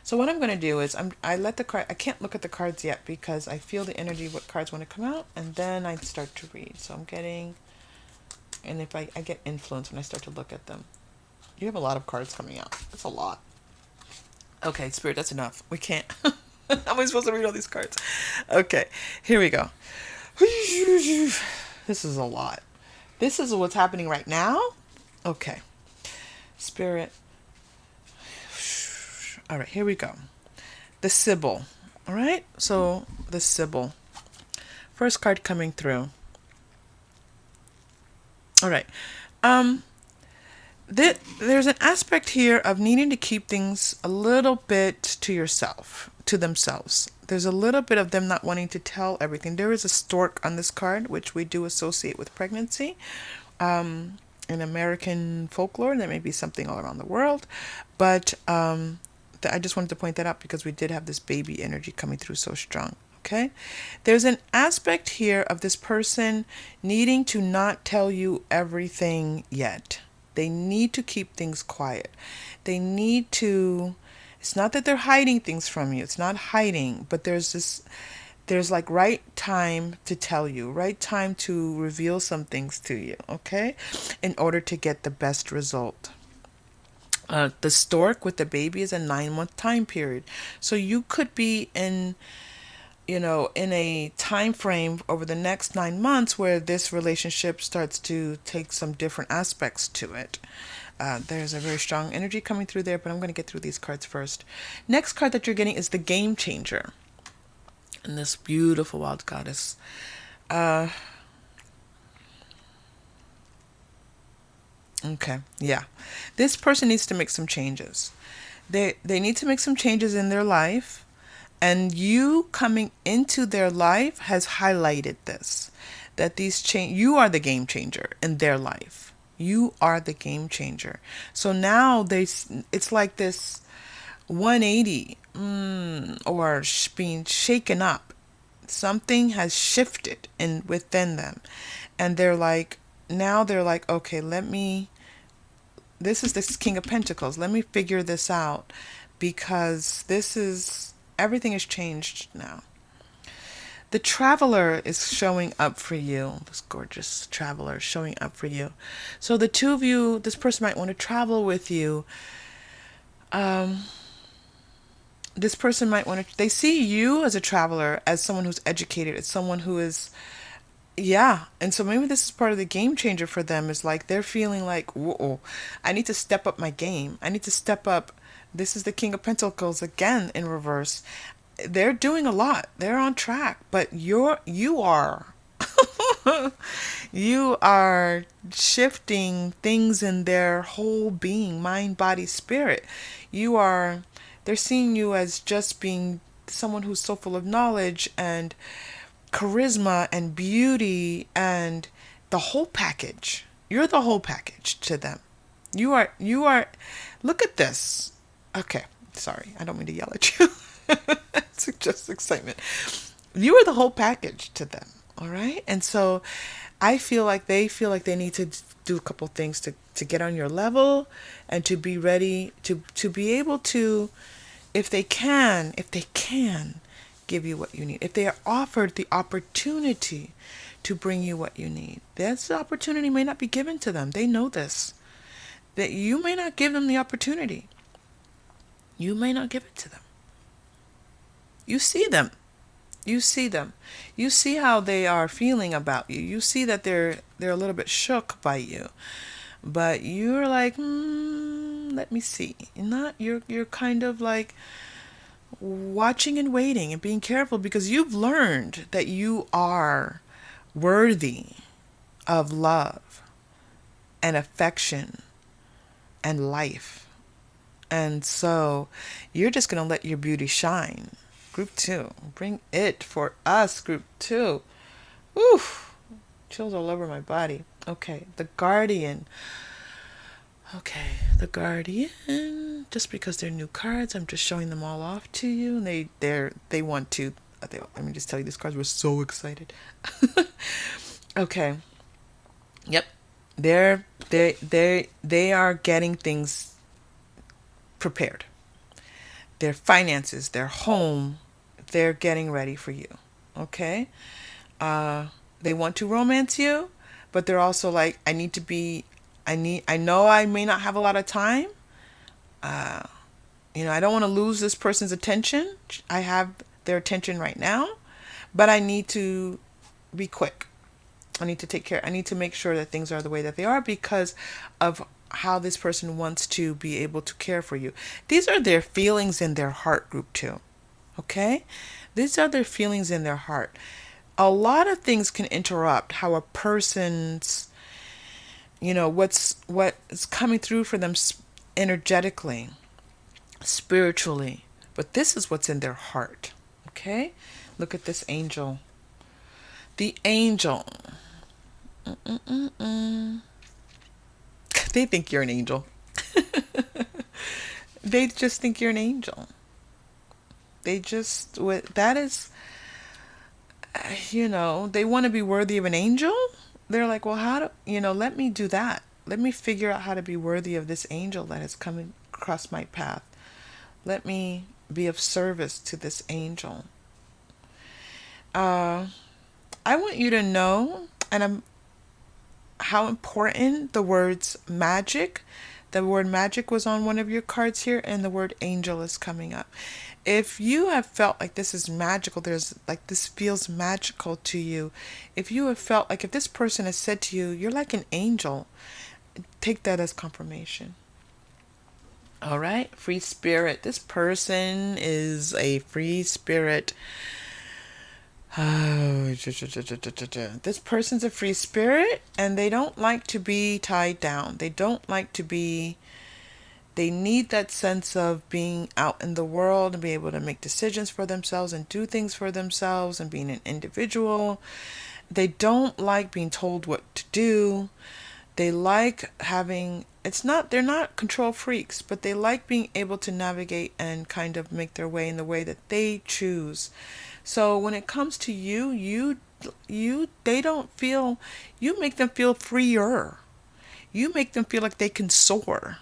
So what I'm going to do is I let the card, I can't look at the cards yet because I feel the energy, what cards want to come out, and then I start to read. So I'm getting, and if I get influenced when I start to look at them. You have a lot of cards coming out. That's a lot. Okay, Spirit, that's enough. We can't. How am I supposed to read all these cards? Okay, here we go. This is a lot. This is what's happening right now? Okay. Spirit. All right, here we go. The Sybil. All right, so the Sybil. First card coming through. All right. There's an aspect here of needing to keep things a little bit to themselves. There's a little bit of them not wanting to tell everything. There is a stork on this card, which we do associate with pregnancy. In American folklore, there may be something all around the world, but I just wanted to point that out because we did have this baby energy coming through so strong. Okay, there's an aspect here of this person needing to not tell you everything yet. They need to keep things quiet. They need to, it's not that they're hiding things from you. It's not hiding, but there's like right time to tell you, right time to reveal some things to you, okay? In order to get the best result. The stork with the baby is a 9-month time period. So you could be in a time frame over the next 9 months where this relationship starts to take some different aspects to it. There's a very strong energy coming through there, but I'm going to get through these cards first. Next card that you're getting is the Game Changer. And this beautiful Wild Goddess. Okay, yeah. This person needs to make some changes. They need to make some changes in their life. And you coming into their life has highlighted this, that you are the game changer in their life. You are the game changer. So now it's like this 180 or being shaken up. Something has shifted within them. And they're like, okay, this is the King of Pentacles. Let me figure this out because everything has changed now. The Traveler is showing up for you. This gorgeous Traveler is showing up for you. So the two of you, this person might want to travel with you. This person might they see you as a traveler, as someone who's educated, as someone who is, and so maybe this is part of the game changer for them, is like they're feeling like, whoa, I need to step up my game. I need to step up. This is the King of Pentacles again in reverse. They're doing a lot. They're on track, but you are you are shifting things in their whole being, mind, body, spirit. You are They're seeing you as just being someone who's so full of knowledge and charisma and beauty and the whole package. You're the whole package to them. You are, look at this. Okay, sorry, I don't mean to yell at you. It's just excitement. You are the whole package to them, all right? And so I feel like they need to do a couple things to get on your level and to be ready to be able to, if they can give you what you need. If they are offered the opportunity to bring you what you need, this opportunity may not be given to them. They know this. That you may not give them the opportunity. You may not give it to them. You see them. You see them. You see how they are feeling about you. You see that they're a little bit shook by you. But you're like, let me see. You're kind of like watching and waiting and being careful, because you've learned that you are worthy of love and affection and life. And so you're just going to let your beauty shine. Group 2, bring it for us, Group 2. Oof, chills all over my body. Okay, the Guardian. Okay, the Guardian. Just because they're new cards, I'm just showing them all off to you. And they want to. Let me just tell you, these cards were so excited. Okay. Yep. They are getting things prepared. Their finances, their home, they're getting ready for you. Okay? They want to romance you, but they're also like, I know I may not have a lot of time. I don't want to lose this person's attention. I have their attention right now, but I need to be quick. I need to take care. I need to make sure that things are the way that they are because of how this person wants to be able to care for you. These are their feelings in their heart, Group 2. Okay? These are their feelings in their heart. A lot of things can interrupt how a person's, what is coming through for them energetically, spiritually. But this is what's in their heart. Okay? Look at this angel. The angel. They think you're an angel. They just think you're an angel. They just, that is, they want to be worthy of an angel. They're like, well, let me do that. Let me figure out how to be worthy of this angel that has come across my path. Let me be of service to this angel. I want you to know, how important the words magic. The word magic was on one of your cards here, and the word angel is coming up. If you have felt like this is magical, this feels magical to you. If you have felt like if this person has said to you, you're like an angel, take that as confirmation. All right, free spirit. This person is a free spirit. This person's a free spirit, and they don't like to be tied down. They need that sense of being out in the world and be able to make decisions for themselves and do things for themselves and being an individual. They don't like being told what to do. They like they're not control freaks, but they like being able to navigate and kind of make their way in the way that they choose. So when it comes to you make them feel freer. You make them feel like they can soar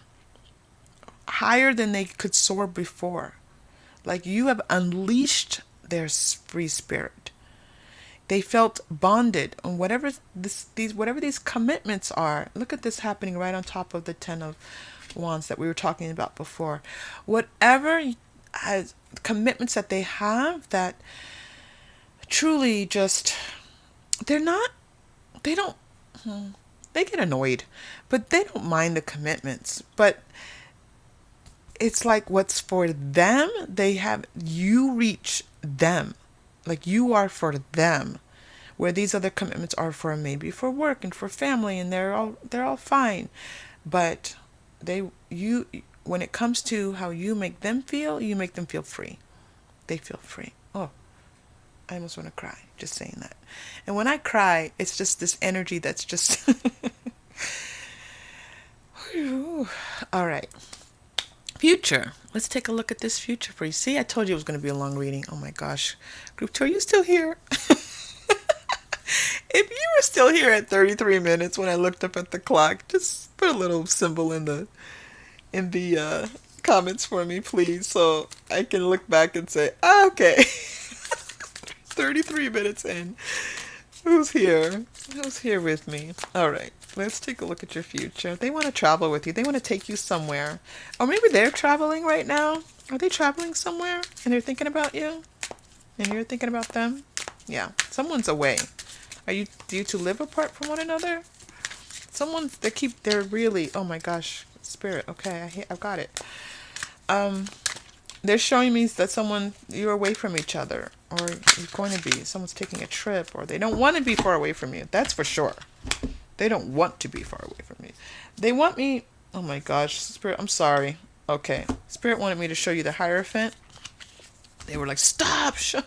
higher than they could soar before. Like you have unleashed their free spirit. They felt bonded on whatever these commitments are. Look at this happening right on top of the 10 of Wands that we were talking about before. Whatever commitments that they have that truly just, they get annoyed, but they don't mind the commitments. But it's like what's for them, you reach them. Like you are for them, where these other commitments are for maybe for work and for family, and they're all fine. But when it comes to how you make them feel, you make them feel free. They feel free. Oh, I almost want to cry just saying that. And when I cry, it's just this energy that's just all right. Future. Let's take a look at this future for you. See, I told you it was going to be a long reading. Oh my gosh. Group 2, are you still here? If you were still here at 33 minutes when I looked up at the clock, just put a little symbol in the comments for me, please, so I can look back and say, oh, okay. 33 minutes in. Who's here? Who's here with me? All right. Let's take a look at your future. They want to travel with you. They want to take you somewhere. Or maybe they're traveling right now. Are they traveling somewhere and they're thinking about you? And you're thinking about them? Yeah. Someone's away. Do you two live apart from one another? They're really, oh my gosh, spirit. Okay, I've got it. They're showing me that you're away from each other, or you're going to be. Someone's taking a trip, or they don't want to be far away from you. That's for sure. They don't want to be far away from me. They want me, oh my gosh, Spirit, I'm sorry. Okay, Spirit wanted me to show you the Hierophant. They were like, stop, show.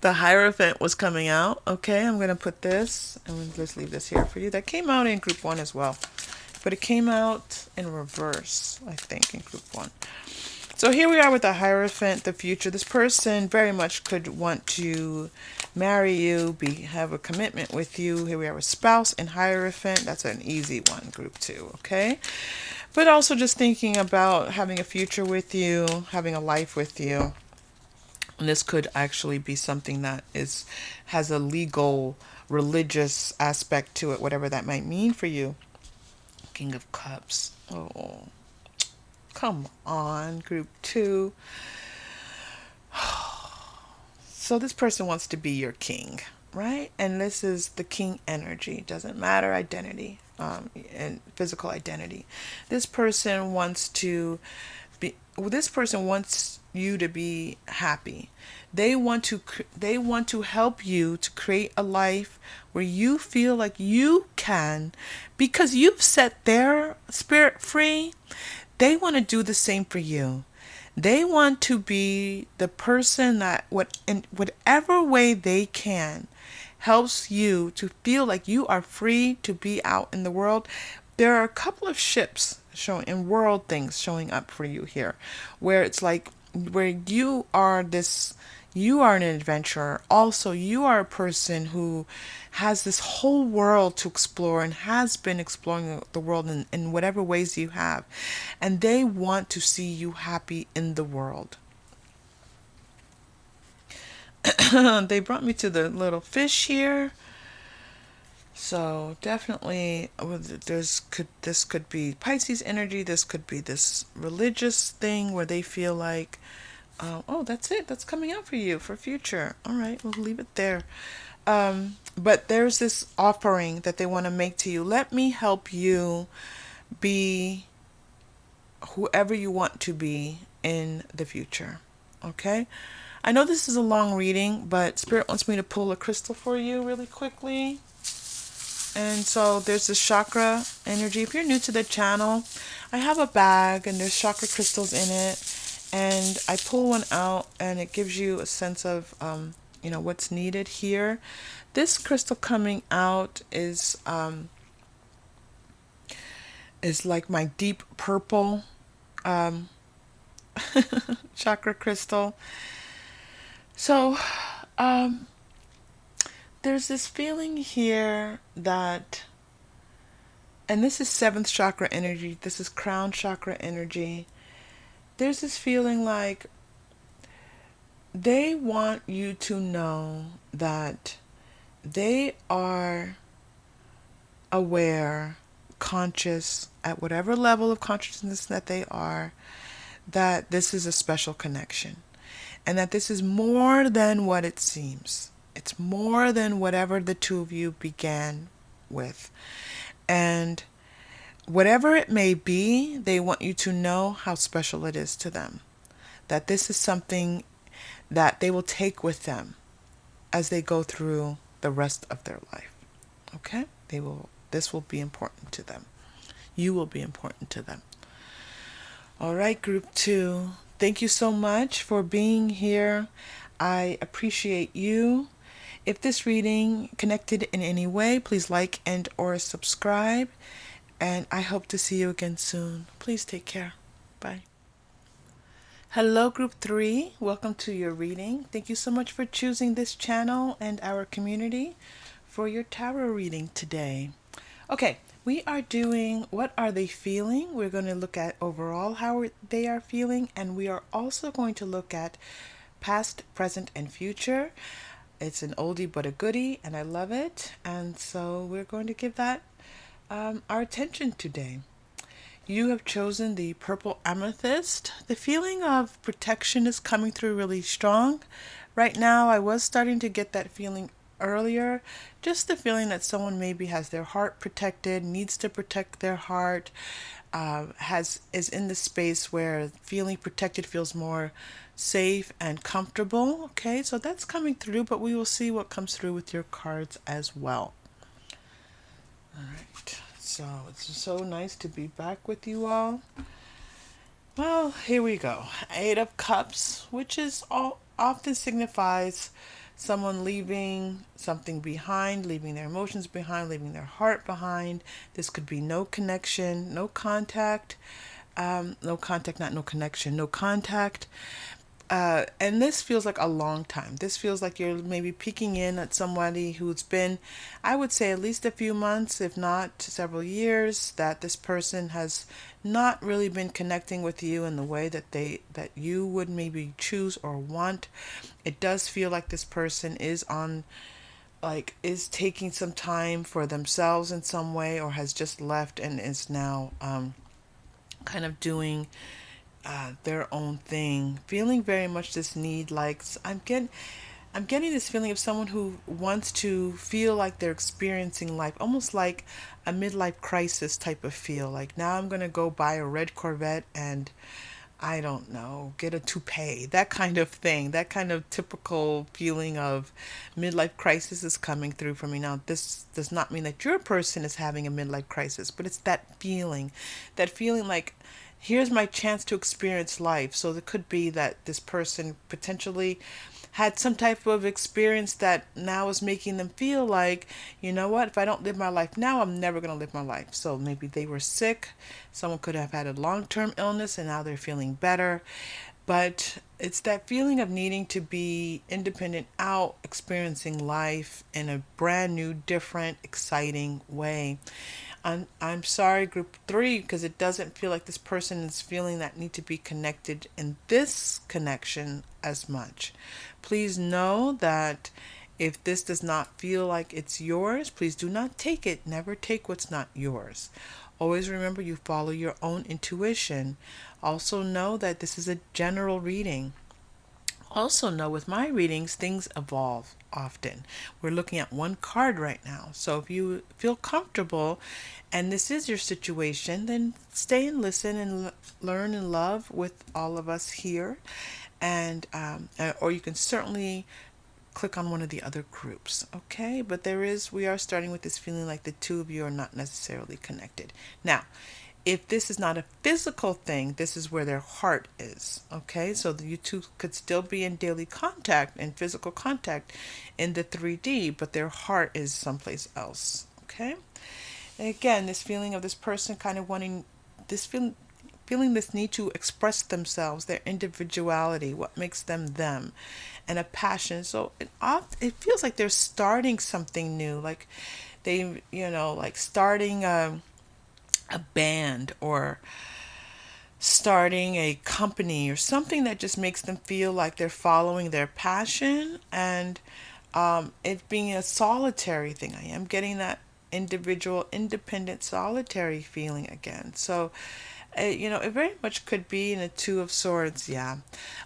The Hierophant was coming out. Okay, I'm going to put this, and let's leave this here for you. That came out in Group 1 as well. But it came out in reverse, I think, in Group 1. So here we are with the Hierophant, the future. This person very much could want to marry you, have a commitment with you. Here we are with Spouse and Hierophant. That's an easy one, Group 2, okay? But also just thinking about having a future with you, having a life with you. And this could actually be something that has a legal, religious aspect to it, whatever that might mean for you. King of Cups. Oh, come on, Group 2. So this person wants to be your king, right? And this is the king energy. Doesn't matter identity, and physical identity. This person wants you to be happy. They want to help you to create a life where you feel like you can, because you've set their spirit free. They want to do the same for you. They want to be the person that in whatever way they can helps you to feel like you are free to be out in the world. There are a couple of ships showing in world things showing up for you here, where it's like where you are an adventurer. Also, you are a person who has this whole world to explore and has been exploring the world in whatever ways you have. And they want to see you happy in the world. They brought me to the little fish here. So definitely this could be Pisces energy. This could be this religious thing where they feel like, oh, that's it. That's coming out for you for future. All right, we'll leave it there. But there's this offering that they want to make to you. Let me help you be whoever you want to be in the future. Okay? I know this is a long reading, but Spirit wants me to pull a crystal for you really quickly. And so there's this chakra energy. If you're new to the channel, I have a bag and there's chakra crystals in it. And I pull one out and it gives you a sense of, what's needed here. This crystal coming out is like my deep purple chakra crystal. So, there's this feeling here that, and this is 7th chakra energy, this is crown chakra energy. There's this feeling like they want you to know that they are aware, conscious, at whatever level of consciousness that they are, that this is a special connection. And that this is more than what it seems. It's more than whatever the two of you began with. And whatever it may be, they want you to know how special it is to them. That this is something that they will take with them as they go through the rest of their life. Okay? This will be important to them. You will be important to them. All right, group 2. Thank you so much for being here. I appreciate you. If this reading connected in any way, please like and or subscribe. And I hope to see you again soon. Please take care. Bye. Hello, Group 3. Welcome to your reading. Thank you so much for choosing this channel and our community for your tarot reading today. Okay, we are doing What Are They Feeling? We're going to look at overall how they are feeling, and we are also going to look at past, present, and future. It's an oldie but a goodie, and I love it. And so we're going to give that our attention today. You have chosen the purple amethyst. The feeling of protection is coming through really strong. Right now, I was starting to get that feeling earlier. Just the feeling that someone maybe has their heart protected, needs to protect their heart, is in the space where feeling protected feels more safe and comfortable. Okay, so that's coming through, but we will see what comes through with your cards as well. All right. So it's so nice to be back with you all. Well, here we go. Eight of Cups, which is often signifies someone leaving something behind, leaving their emotions behind, leaving their heart behind. This could be no connection, no contact, no contact, not no connection, no contact. And this feels like a long time. This feels like you're maybe peeking in at somebody who's been, I would say, at least a few months, if not several years, that this person has not really been connecting with you in the way that you would maybe choose or want. It does feel like this person is taking some time for themselves in some way, or has just left and is now kind of doing their own thing, feeling very much this need. Like I'm getting this feeling of someone who wants to feel like they're experiencing life, almost like a midlife crisis type of feel. Like, now I'm gonna go buy a red Corvette and, I don't know, get a toupee, that kind of thing. That kind of typical feeling of midlife crisis is coming through for me. Now, this does not mean that your person is having a midlife crisis, but it's that feeling like, here's my chance to experience life. So it could be that this person potentially had some type of experience that now is making them feel like, you know what, if I don't live my life now, I'm never going to live my life. So maybe they were sick. Someone could have had a long-term illness and now they're feeling better. But it's that feeling of needing to be independent, out experiencing life in a brand new, different, exciting way. I'm sorry, group 3, because it doesn't feel like this person is feeling that need to be connected in this connection as much. Please know that if this does not feel like it's yours, please do not take it. Never take what's not yours. Always remember, you follow your own intuition. Also know that this is a general reading. Also know, with my readings, things evolve often. We're looking at one card right now. So if you feel comfortable and this is your situation, then stay and listen and learn and love with all of us here. And or you can certainly click on one of the other groups. Okay, but we are starting with this feeling like the two of you are not necessarily connected. Now, if this is not a physical thing, this is where their heart is. Okay, so you two could still be in daily contact and physical contact in the 3D, but their heart is someplace else. Okay, and again, this feeling of this person kind of wanting this feeling this need to express themselves, their individuality, what makes them them, and a passion. So it feels like they're starting something new, like they, like starting a band, or starting a company, or something that just makes them feel like they're following their passion, and it being a solitary thing. I am getting that individual, independent, solitary feeling again. So it very much could be in a Two of Swords. Yeah,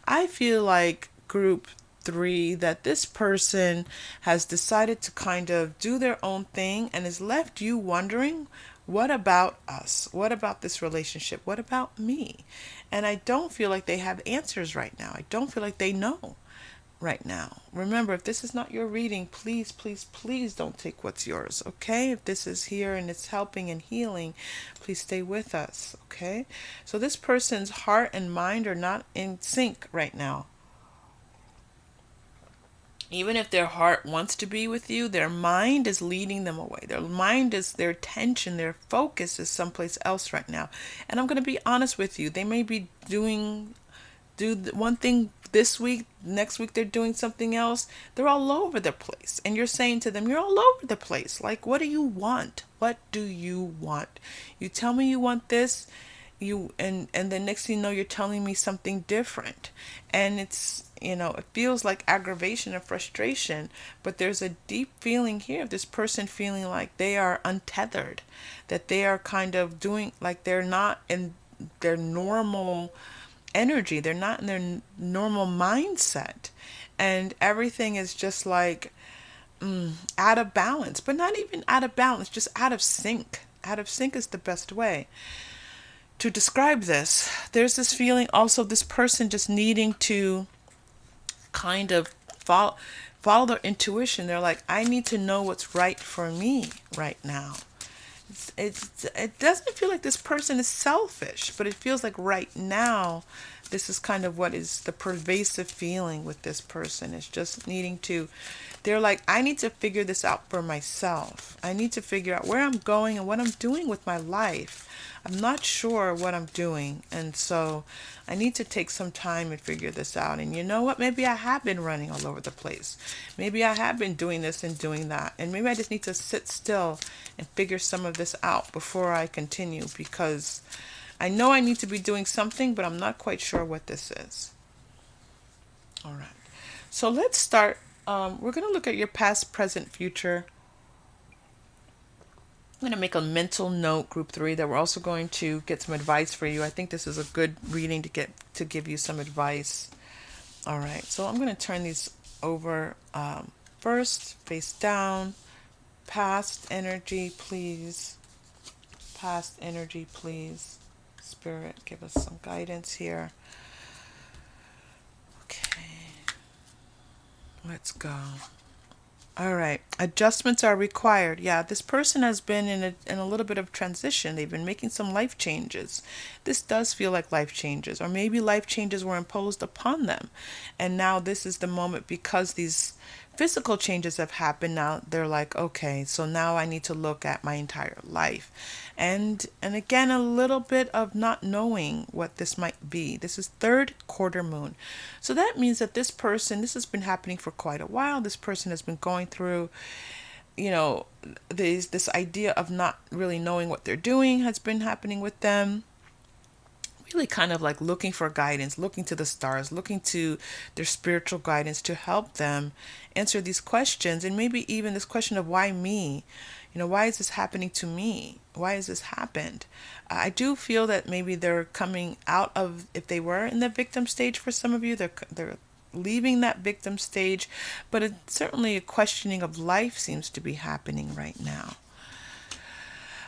I feel like group 3 that this person has decided to kind of do their own thing and has left you wondering, what about us? What about this relationship? What about me? And I don't feel like they have answers right now. I don't feel like they know. right now. Remember, if this is not your reading, please, please, please don't take what's yours, okay? If this is here and it's helping and healing, please stay with us, okay? So this person's heart and mind are not in sync right now. Even if their heart wants to be with you, their mind is leading them away. Their mind is, their attention, their focus is someplace else right now. And I'm going to be honest with you. They may be one thing this week, next week they're doing something else. They're all over the place. And you're saying to them, you're all over the place. Like, what do you want? What do you want? You tell me you want this, and the next thing you know, you're telling me something different. And it's, it feels like aggravation and frustration, but there's a deep feeling here of this person feeling like they are untethered, that they are kind of doing, like they're not in their normal energy, they're not in their normal mindset, and everything is just like out of balance, but not even out of balance, just out of sync. Out of sync is the best way to describe this. There's this feeling also, this person just needing to kind of follow their intuition. They're like, I need to know what's right for me right now. It doesn't feel like this person is selfish, but it feels like right now this is kind of what is the pervasive feeling with this person. It's just needing to, they're like, I need to figure this out for myself. I need to figure out where I'm going and what I'm doing with my life. I'm not sure what I'm doing, and so I need to take some time and figure this out. And you know what? Maybe I have been running all over the place. Maybe I have been doing this and doing that. And maybe I just need to sit still and figure some of this out before I continue, because I know I need to be doing something, but I'm not quite sure what this is. All right. So let's start. We're going to look at your past, present, future. I'm going to make a mental note, group 3, that we're also going to get some advice for you. I think this is a good reading to give you some advice. All right, so I'm going to turn these over. First, face down. Past energy, please. Past energy, please. Spirit, give us some guidance here. Okay, let's go. All right. Adjustments are required. Yeah, this person has been in a little bit of transition. They've been making some life changes. This does feel like life changes, or maybe life changes were imposed upon them. And now this is the moment, because these physical changes have happened. Now they're like, okay, so now I need to look at my entire life. And again, a little bit of not knowing what this might be. This is third quarter moon. So that means that this person, this has been happening for quite a while. This person has been going through, this idea of not really knowing what they're doing has been happening with them. Really kind of like looking for guidance, looking to the stars, looking to their spiritual guidance to help them answer these questions. And maybe even this question of, why me? Why is this happening to me? Why has this happened? I do feel that maybe they're coming out of, if they were in the victim stage for some of you, they're leaving that victim stage, but it's certainly a questioning of life seems to be happening right now.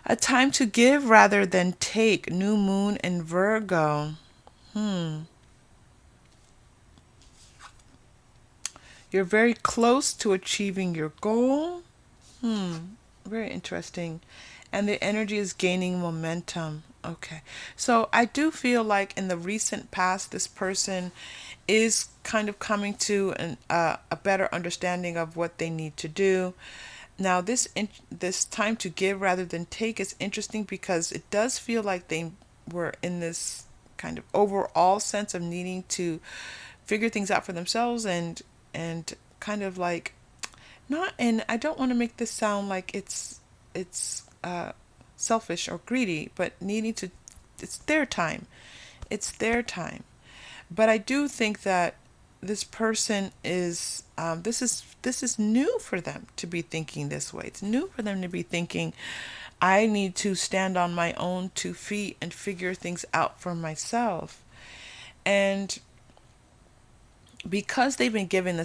A time to give rather than take. New moon in Virgo. You're very close to achieving your goal. Very interesting. And the energy is gaining momentum. Okay. So I do feel like in the recent past, this person is kind of coming to a better understanding of what they need to do. Now, this time to give rather than take is interesting, because it does feel like they were in this kind of overall sense of needing to figure things out for themselves, and kind of like, not, and I don't want to make this sound like it's selfish or greedy, but needing to, it's their time. It's their time. But I do think that this person is, this is new for them to be thinking this way. It's new for them to be thinking, I need to stand on my own 2 feet and figure things out for myself. And because they've been giving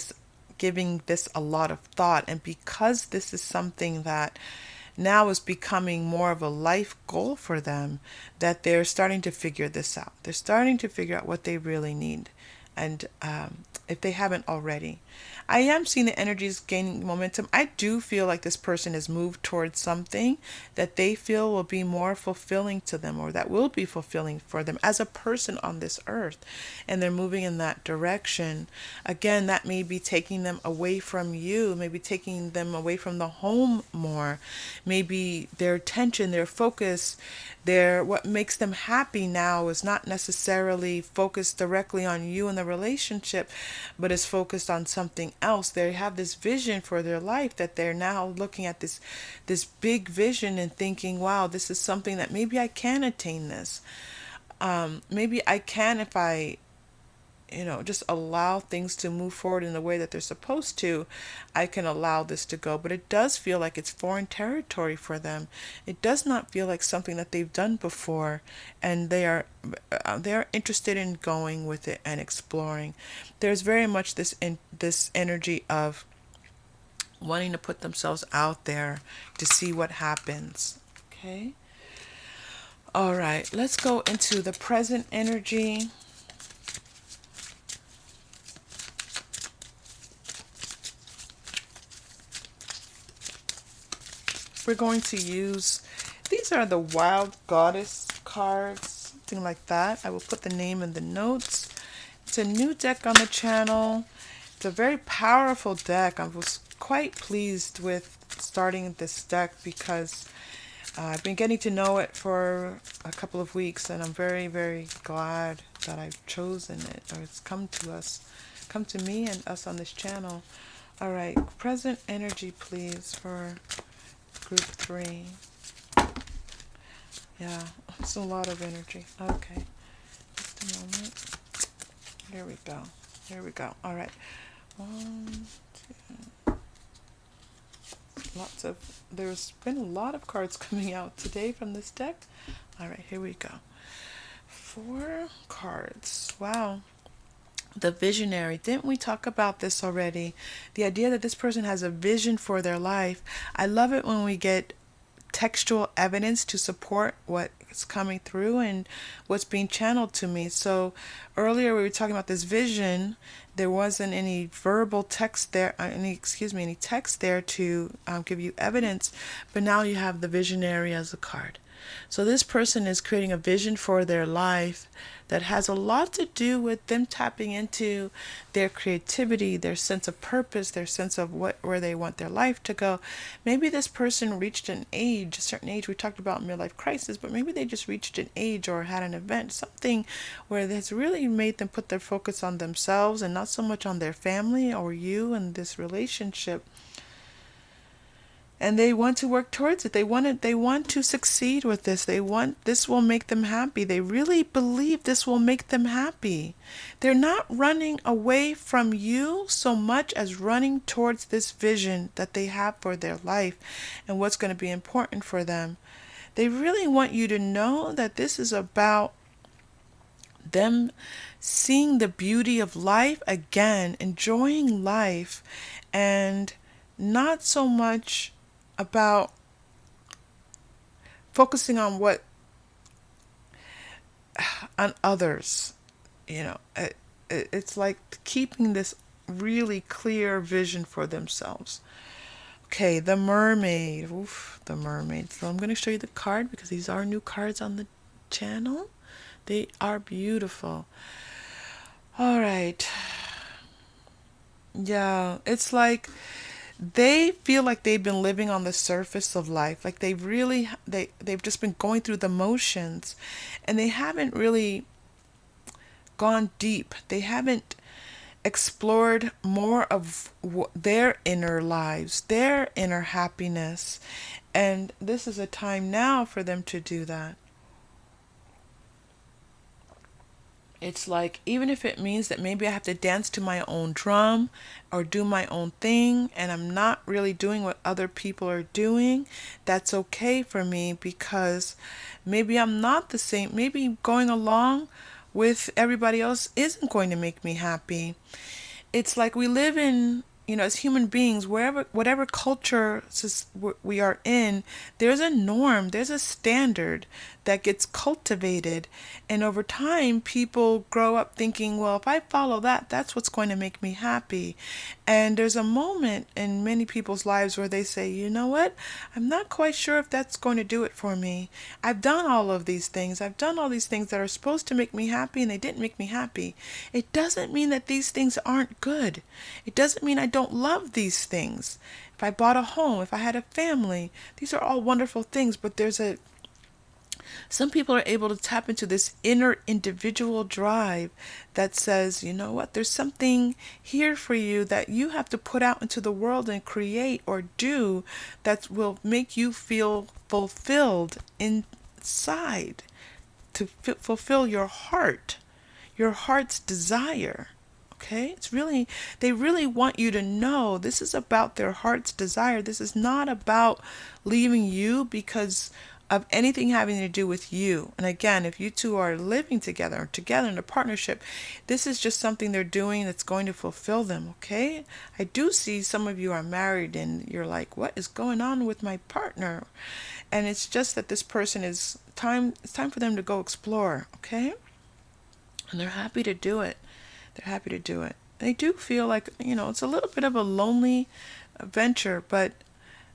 this a lot of thought, and because this is something that now is becoming more of a life goal for them, that they're starting to figure this out. They're starting to figure out what they really need. and if they haven't already. I am seeing the energies gaining momentum. I do feel like this person has moved towards something that they feel will be more fulfilling to them, or that will be fulfilling for them as a person on this earth. And they're moving in that direction. Again, that may be taking them away from you, maybe taking them away from the home more. Maybe their attention, their focus, what makes them happy now is not necessarily focused directly on you and the relationship, but is focused on something else. They have this vision for their life that they're now looking at this big vision and thinking, wow, this is something that maybe I can attain this. Maybe I can, if I just allow things to move forward in the way that they're supposed to, I can allow this to go. But it does feel like it's foreign territory for them. It does not feel like something that they've done before, and they're interested in going with it and exploring. There's very much this energy of wanting to put themselves out there to see what happens. Okay. All right, let's go into the present energy. We're going to use, these are the Wild Goddess cards, something like that. I will put the name in the notes. It's a new deck on the channel. It's a very powerful deck. I was quite pleased with starting this deck because I've been getting to know it for a couple of weeks, and I'm very, very glad that I've chosen it, or it's come to me and us on this channel. All right, present energy, please, for group 3. Yeah, it's a lot of energy. Okay, just a moment. Here we go. Here we go. All right. 1, 2. There's been a lot of cards coming out today from this deck. All right, here we go. 4 cards. Wow. The visionary. Didn't we talk about this already? The idea that this person has a vision for their life. I love it when we get textual evidence to support what is coming through and what's being channeled to me. So earlier we were talking about this vision. There wasn't any verbal text there, any text there to give you evidence, but now you have the visionary as a card. So this person is creating a vision for their life that has a lot to do with them tapping into their creativity, their sense of purpose, their sense of where they want their life to go. Maybe this person reached a certain age. We talked about midlife crisis, but maybe they just reached an age or had an event, something where that's really made them put their focus on themselves and not so much on their family or you and this relationship. And they want to work towards it. They want to succeed with this. This will make them happy. They really believe this will make them happy. They're not running away from you so much as running towards this vision that they have for their life and what's going to be important for them. They really want you to know that this is about them seeing the beauty of life again, enjoying life, and not so much about focusing on on others. It's like keeping this really clear vision for themselves. Okay, the mermaid. Oof, the mermaid. So I'm going to show you the card because these are new cards on the channel. They are beautiful. All right. Yeah, it's like they feel like they've been living on the surface of life. Like they've just been going through the motions, and they haven't really gone deep. They haven't explored more of their inner lives, their inner happiness. And this is a time now for them to do that. It's like, even if it means that maybe I have to dance to my own drum or do my own thing, and I'm not really doing what other people are doing, that's okay for me, because maybe I'm not the same. Maybe going along with everybody else isn't going to make me happy. It's like we live in as human beings, whatever culture we are in, there's a norm, there's a standard that gets cultivated. And over time, people grow up thinking, well, if I follow that, that's what's going to make me happy. And there's a moment in many people's lives where they say, you know what? I'm not quite sure if that's going to do it for me. I've done all of these things. I've done all these things that are supposed to make me happy, and they didn't make me happy. It doesn't mean that these things aren't good. It doesn't mean I don't love these things. If I bought a home, if I had a family, these are all wonderful things, but some people are able to tap into this inner individual drive that says, you know what, there's something here for you that you have to put out into the world and create or do that will make you feel fulfilled inside, to fulfill your heart's desire. Okay? They really want you to know this is about their heart's desire. This is not about leaving you because of anything having to do with you. And again, if you two are living together or together in a partnership, this is just something they're doing that's going to fulfill them. Okay? I do see some of you are married and you're like, what is going on with my partner? And it's just that this person it's time for them to go explore. Okay? And they're happy to do it. They're happy to do it. They do feel like, it's a little bit of a lonely venture, but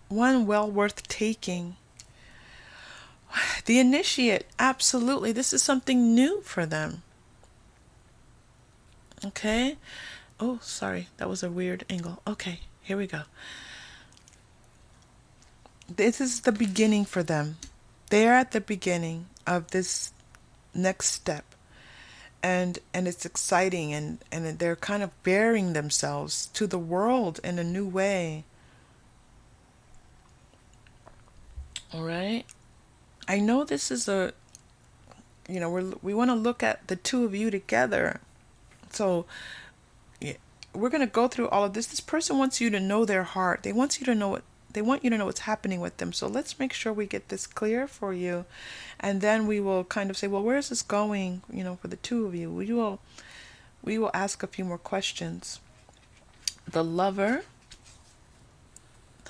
one well worth taking. The initiate, absolutely. This is something new for them. Okay? Oh, sorry. That was a weird angle. Okay, here we go. This is the beginning for them. They're at the beginning of this next step. And it's exciting, and they're kind of bearing themselves to the world in a new way. All right? I know this is we want to look at the two of you together. So yeah, we're going to go through all of this. This person wants you to know their heart. They want you to know what's happening with them. So let's make sure we get this clear for you. And then we will kind of say, well, where is this going, for the two of you? We will ask a few more questions. The lover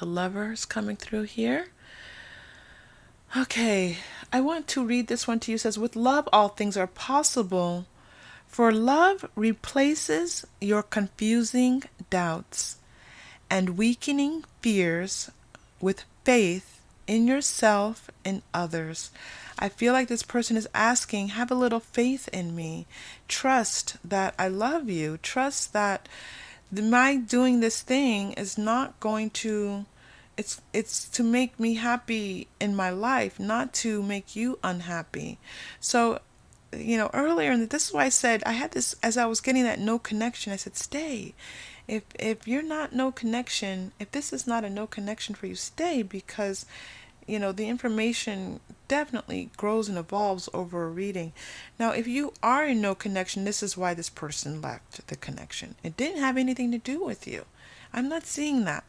is coming through here. Okay, I want to read this one to you. It says, with love, all things are possible. For love replaces your confusing doubts and weakening fears with faith in yourself and others. I feel like this person is asking, have a little faith in me. Trust that I love you. Trust that my doing this thing is not going to, it's to make me happy in my life, not to make you unhappy. So, earlier, and this is why I said, I had this, as I was getting that no connection, I said, stay. If you're not no connection, if this is not a no connection for you, stay, because the information definitely grows and evolves over a reading. Now, if you are in no connection, this is why this person left the connection. It didn't have anything to do with you. I'm not seeing that.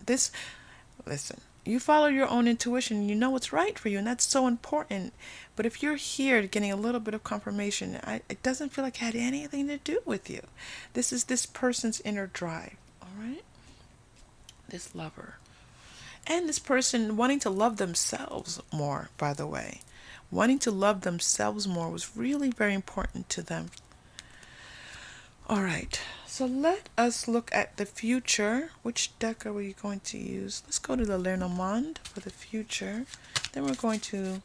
Listen, you follow your own intuition, you know what's right for you, and that's so important. But if you're here getting a little bit of confirmation, it doesn't feel like it had anything to do with you. This is this person's inner drive, all right? This lover. And this person wanting to love themselves more, by the way. Wanting to love themselves more was really very important to them. All right, so let us look at the future. Which deck are we going to use? Let's go to the Lenormand for the future. Then we're going to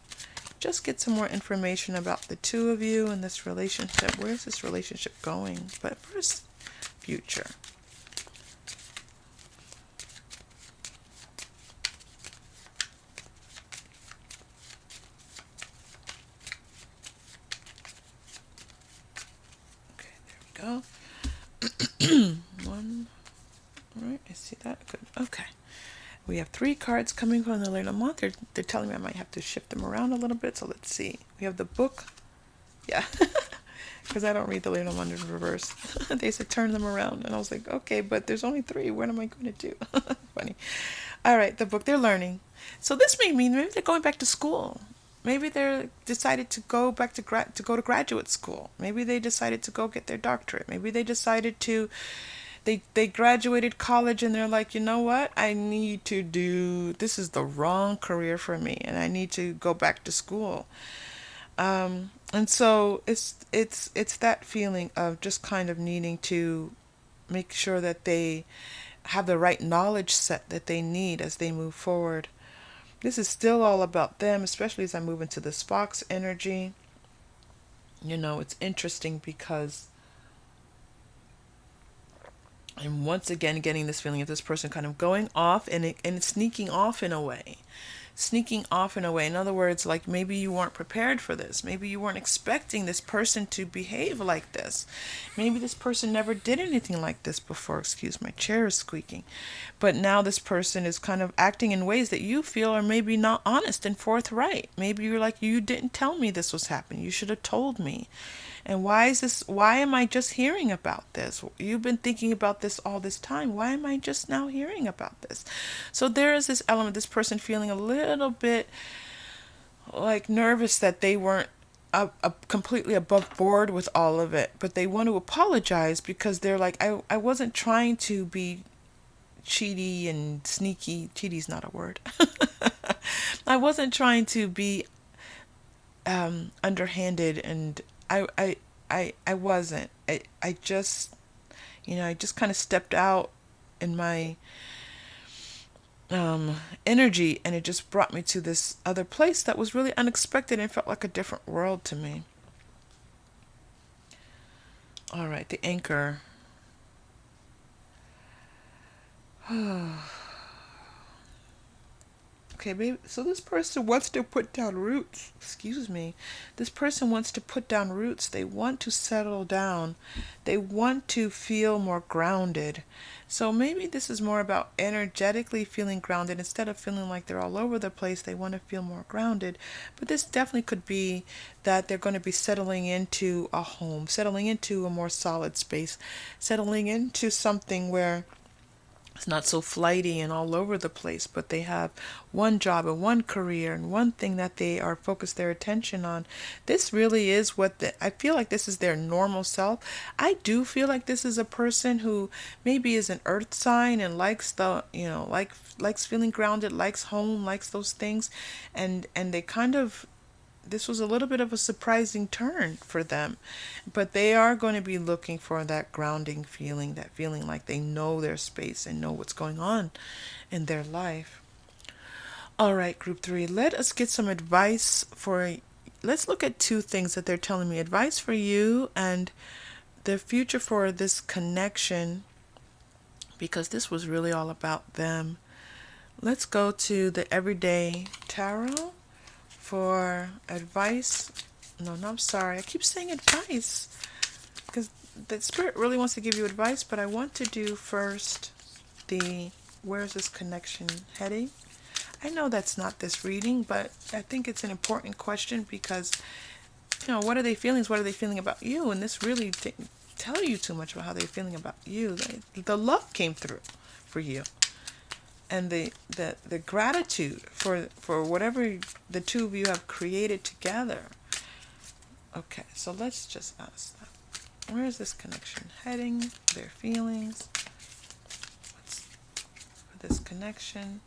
just get some more information about the two of you and this relationship. Where's this relationship going? But first, future. Go. One. All right, I see that. Good. Okay. We have 3 cards coming from the Lenormand. They're telling me I might have to shift them around a little bit, so let's see. We have the book. Yeah. Because I don't read the Lenormand in reverse. They said turn them around. And I was like, okay, but there's only 3. What am I going to do? Funny. All right, the book. They're learning. So this may mean maybe they're going back to school. Maybe they decided to go back to go to graduate school. Maybe they decided to go get their doctorate. Maybe they decided to they graduated college and they're like, you know what? I need to do, this is the wrong career for me and I need to go back to school. And so it's that feeling of just kind of needing to make sure that they have the right knowledge set that they need as they move forward. This is still all about them, especially as I move into this fox energy. You know, it's interesting because I'm once again getting this feeling of this person kind of going off and sneaking off in a way. Sneaking off in a way. In other words, like maybe you weren't prepared for this. Maybe you weren't expecting this person to behave like this. Maybe this person never did anything like this before. Excuse, my chair is squeaking. But now this person is kind of acting in ways that you feel are maybe not honest and forthright. Maybe you're like, you didn't tell me this was happening. You should have told me. And why am I just hearing about this? You've been thinking about this all this time. Why am I just now hearing about this? So there is this element, this person feeling a little bit like nervous that they weren't completely above board with all of it. But they want to apologize because they're like, I wasn't trying to be cheaty and sneaky. Cheaty's not a word. I wasn't trying to be underhanded, and I wasn't. I just, I just kind of stepped out in my energy, and it just brought me to this other place that was really unexpected and felt like a different world to me. All right, the anchor. Okay, baby. So this person wants to put down roots. Excuse me. This person wants to put down roots. They want to settle down. They want to feel more grounded. So maybe this is more about energetically feeling grounded. Instead of feeling like they're all over the place, they want to feel more grounded. But this definitely could be that they're going to be settling into a home, settling into a more solid space, settling into something where it's not so flighty and all over the place, but they have one job and one career and one thing that they are focused their attention on. This really is I feel like this is their normal self. I do feel like this is a person who maybe is an earth sign and likes likes feeling grounded, likes home, likes those things, and they kind of, this was a little bit of a surprising turn for them, but they are going to be looking for that grounding feeling, that feeling like they know their space and know what's going on in their life. All right, group 3, let us get some advice let's look at two things that they're telling me. Advice for you and the future for this connection, because this was really all about them. Let's go to the Everyday Tarot for advice. No, I'm sorry. I keep saying advice because the spirit really wants to give you advice, but I want to do first the where's this connection heading? I know that's not this reading, but I think it's an important question because, what are they feeling? What are they feeling about you? And this really didn't tell you too much about how they're feeling about you. The love came through for you. And the gratitude for whatever the two of you have created together. Okay, so let's just ask that. Where is this connection heading? Their feelings. What's for this connection?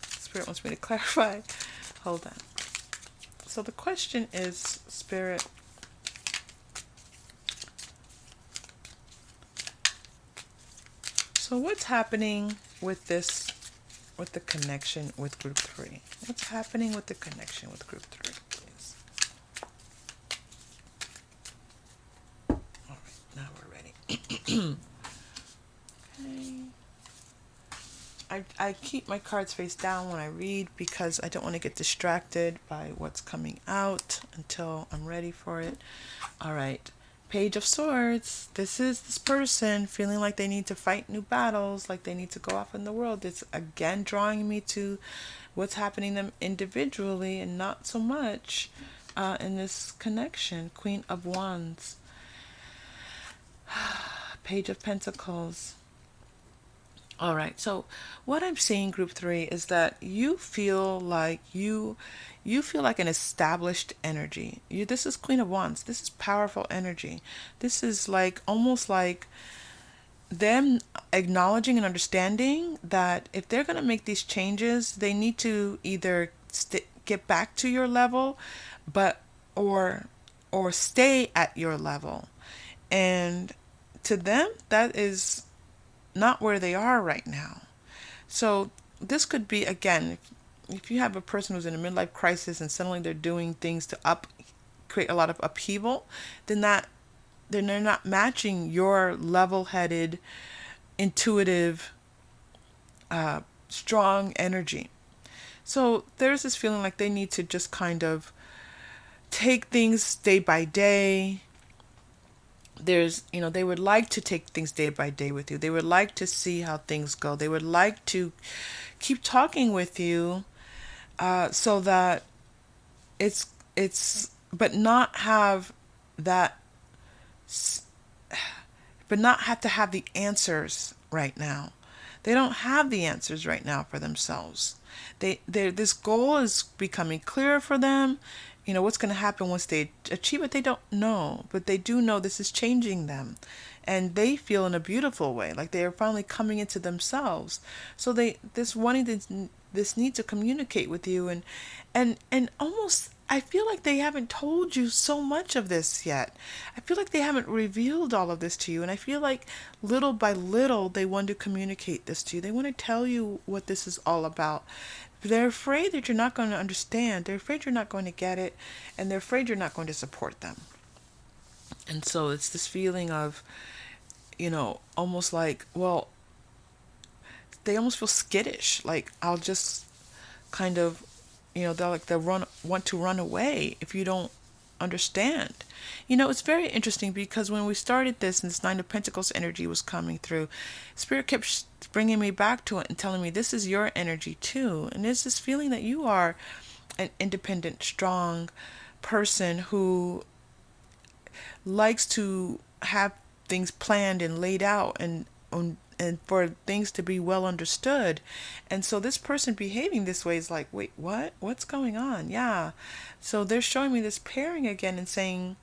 Spirit wants me to clarify. Hold on. So the question is, Spirit, so what's happening with the connection with group 3? What's happening with the connection with group 3, please? All right, now we're ready. Okay. I keep my cards face down when I read because I don't want to get distracted by what's coming out until I'm ready for it. All right. Page of Swords. This is this person feeling like they need to fight new battles, like they need to go off in the world. It's again drawing me to what's happening to them individually and not so much in this connection. Queen of Wands. Page of Pentacles. All right, so what I'm seeing, group 3, is that you feel like you feel like an established energy. This is Queen of Wands. This is powerful energy. This is like almost like them acknowledging and understanding that if they're going to make these changes, they need to either get back to your level, but or stay at your level. And to them, that is not where they are right now. So this could be, again, if you have a person who's in a midlife crisis and suddenly they're doing things to create a lot of upheaval, then they're not matching your level-headed, intuitive, strong energy. So there's this feeling like they need to just kind of take things day by day. They would like to take things day by day with you. They would like to see how things go. They would like to keep talking with you, so that but not have that, but not have to have the answers right now. They don't have the answers right now for themselves. This goal is becoming clearer for them. What's going to happen once they achieve it, they don't know, but they do know this is changing them, and they feel in a beautiful way, like they are finally coming into themselves. So this need to communicate with you, and almost, I feel like they haven't told you so much of this yet. I feel like they haven't revealed all of this to you, and I feel like little by little they want to communicate this to you. They want to tell you what this is all about. They're afraid that you're not going to understand. They're afraid you're not going to get it, and they're afraid you're not going to support them. And so it's this feeling of, almost like, well, they almost feel skittish. Like, I'll just kind of, they'll want to run away if you don't understand. It's very interesting because when we started this and this Nine of Pentacles energy was coming through, Spirit kept bringing me back to it and telling me this is your energy too. And there's this feeling that you are an independent, strong person who likes to have things planned and laid out, and for things to be well understood. And so this person behaving this way is like, wait, what's going on? Yeah. So they're showing me this pairing again and saying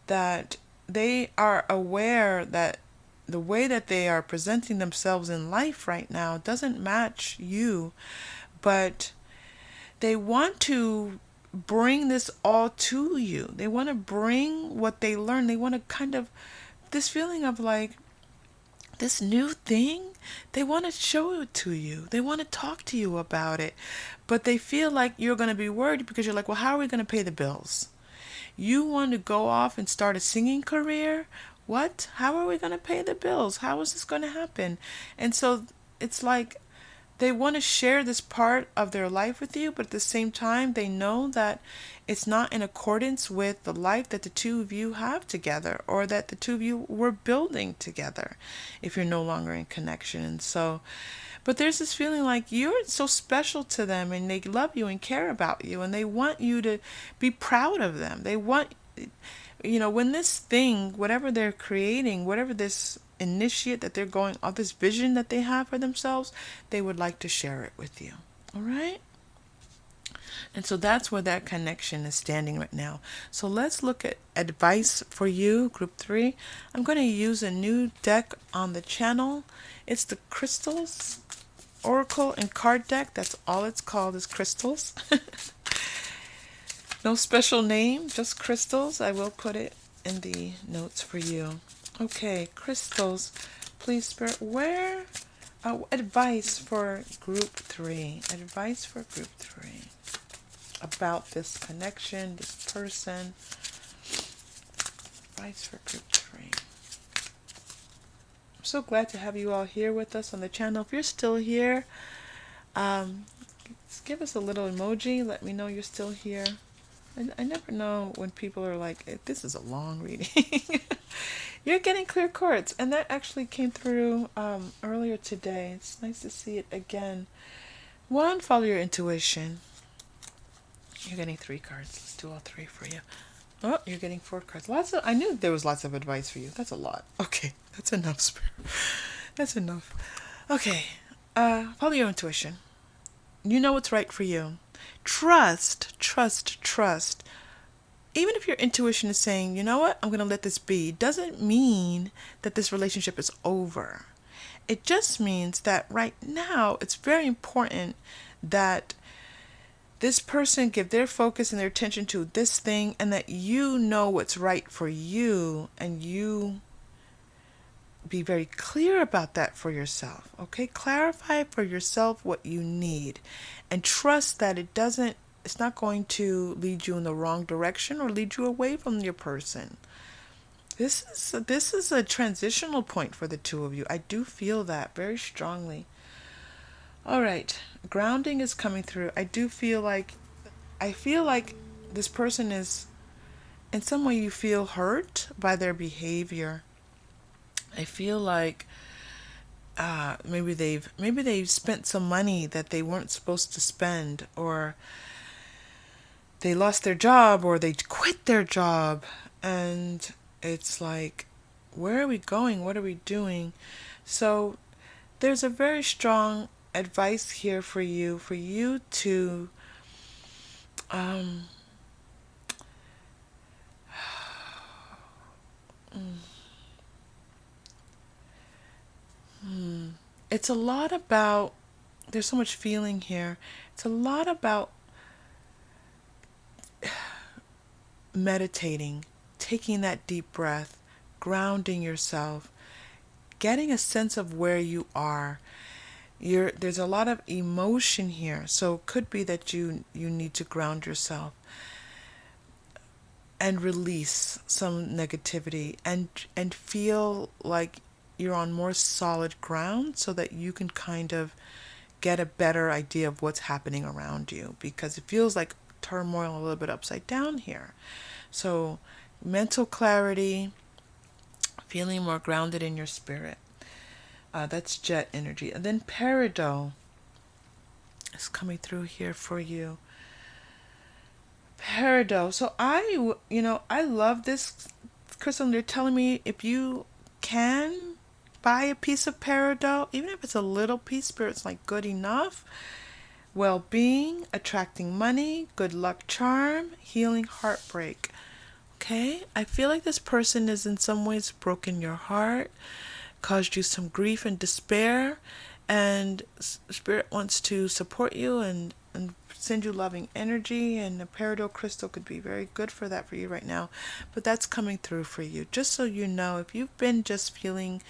that they are aware that the way that they are presenting themselves in life right now doesn't match you, but they want to bring this all to you. They want to bring what they learn. They want to kind of, this feeling of like, this new thing, they want to show it to you. They want to talk to you about it. But they feel like you're going to be worried because you're like, well, how are we going to pay the bills? You want to go off and start a singing career? What? How are we going to pay the bills? How is this going to happen? And so it's like they want to share this part of their life with you, but at the same time, they know that it's not in accordance with the life that the two of you have together, or that the two of you were building together if you're no longer in connection. And so, but there's this feeling like you're so special to them, and they love you and care about you, and they want you to be proud of them. They want, when this thing, whatever they're creating, whatever this initiate that they're going on, this vision that they have for themselves, they would like to share it with you. All right? And so that's where that connection is standing right now. So let's look at advice for you, group 3. I'm going to use a new deck on the channel. It's the Crystals Oracle and Card Deck. That's all it's called, is crystals. No special name, just crystals. I will put it in the notes for you. Okay, crystals, please, Spirit, advice for group 3. Advice for group 3 about this connection, this person. Advice for group 3. I'm so glad to have you all here with us on the channel. If you're still here, just give us a little emoji. Let me know you're still here. I never know when people are like, this is a long reading. You're getting clear cards, and that actually came through earlier today. It's nice to see it again. 1, follow your intuition. You're getting 3 cards. Let's do all 3 for you. Oh, you're getting 4 cards. I knew there was lots of advice for you. That's a lot. Okay, that's enough, Spirit. That's enough. Okay, follow your intuition. You know what's right for you. Trust, trust, trust. Even if your intuition is saying, you know what, I'm going to let this be, doesn't mean that this relationship is over. It just means that right now it's very important that this person give their focus and their attention to this thing, and that you know what's right for you, and you be very clear about that for yourself. Okay, clarify for yourself what you need, and trust that it's not going to lead you in the wrong direction or lead you away from your person. This is a transitional point for the two of you. I do feel that very strongly. All right, grounding is coming through. I feel like this person is, in some way you feel hurt by their behavior. I feel like maybe they've spent some money that they weren't supposed to spend, or they lost their job, or they quit their job, and it's like, where are we going? What are we doing? So there's a very strong advice here for you to um, it's a lot about, there's so much feeling here. It's a lot about meditating, taking that deep breath, grounding yourself, getting a sense of where you are. There's a lot of emotion here, so it could be that you need to ground yourself and release some negativity, and feel like you're on more solid ground, so that you can kind of get a better idea of what's happening around you, because it feels like turmoil, a little bit upside down here. So mental clarity, feeling more grounded in your spirit. That's jet energy. And then peridot is coming through here for you. Peridot. So I love this crystal. They're telling me if you can buy a piece of peridot, even if it's a little piece, spirit's like good enough. Well-being, attracting money, good luck charm, healing heartbreak. Okay, I feel like this person is in some ways broken your heart, caused you some grief and despair, and spirit wants to support you and send you loving energy, and the peridot crystal could be very good for that for you right now. But that's coming through for you. Just so you know, if you've been just feeling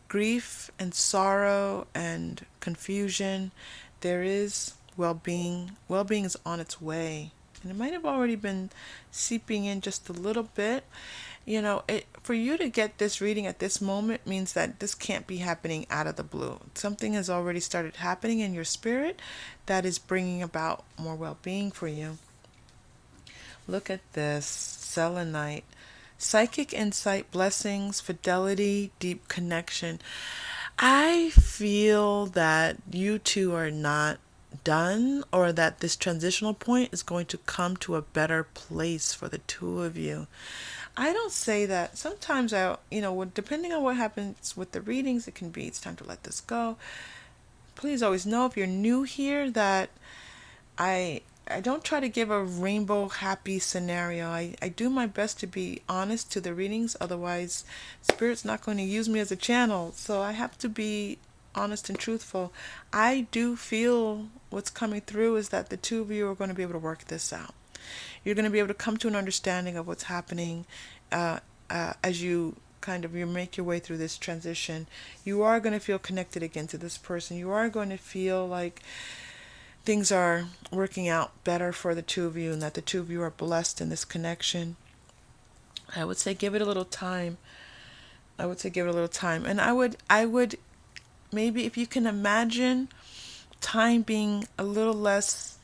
grief and sorrow and confusion, there is well-being. Well-being is on its way. And it might have already been seeping in just a little bit. For you to get this reading at this moment means that this can't be happening out of the blue. Something has already started happening in your spirit that is bringing about more well-being for you. Look at this, selenite. Psychic insight, blessings, fidelity, deep connection. I feel that you two are not done, or that this transitional point is going to come to a better place for the two of you. I don't say that. Sometimes depending on what happens with the readings, it can be it's time to let this go. Please always know, if you're new here, that I don't try to give a rainbow happy scenario. I do my best to be honest to the readings, otherwise Spirit's not going to use me as a channel. So I have to be honest and truthful. I do feel what's coming through is that the two of you are going to be able to work this out. You're going to be able to come to an understanding of what's happening as you make your way through this transition. You are going to feel connected again to this person. You are going to feel like things are working out better for the two of you, and that the two of you are blessed in this connection. I would say give it a little time. And I would maybe, if you can imagine time being a little less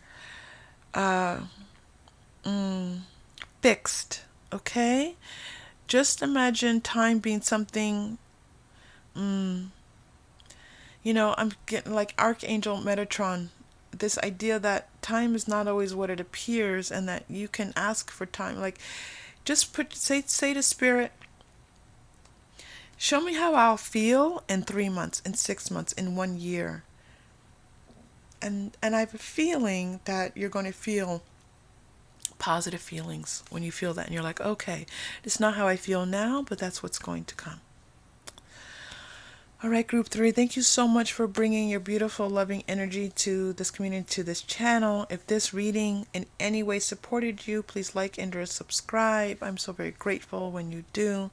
fixed, okay? Just imagine time being something, I'm getting like Archangel Metatron, this idea that time is not always what it appears, and that you can ask for time. Like, just say to Spirit, show me how I'll feel in 3 months, in 6 months, in 1 year. And I have a feeling that you're going to feel positive feelings when you feel that, and you're like, okay, it's not how I feel now, but that's what's going to come. All right, group 3, thank you so much for bringing your beautiful, loving energy to this community, to this channel. If this reading in any way supported you, please like and or subscribe. I'm so very grateful when you do.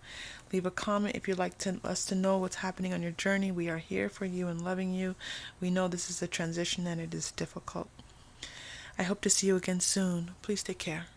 Leave a comment if you'd like us to know what's happening on your journey. We are here for you and loving you. We know this is a transition and it is difficult. I hope to see you again soon. Please take care.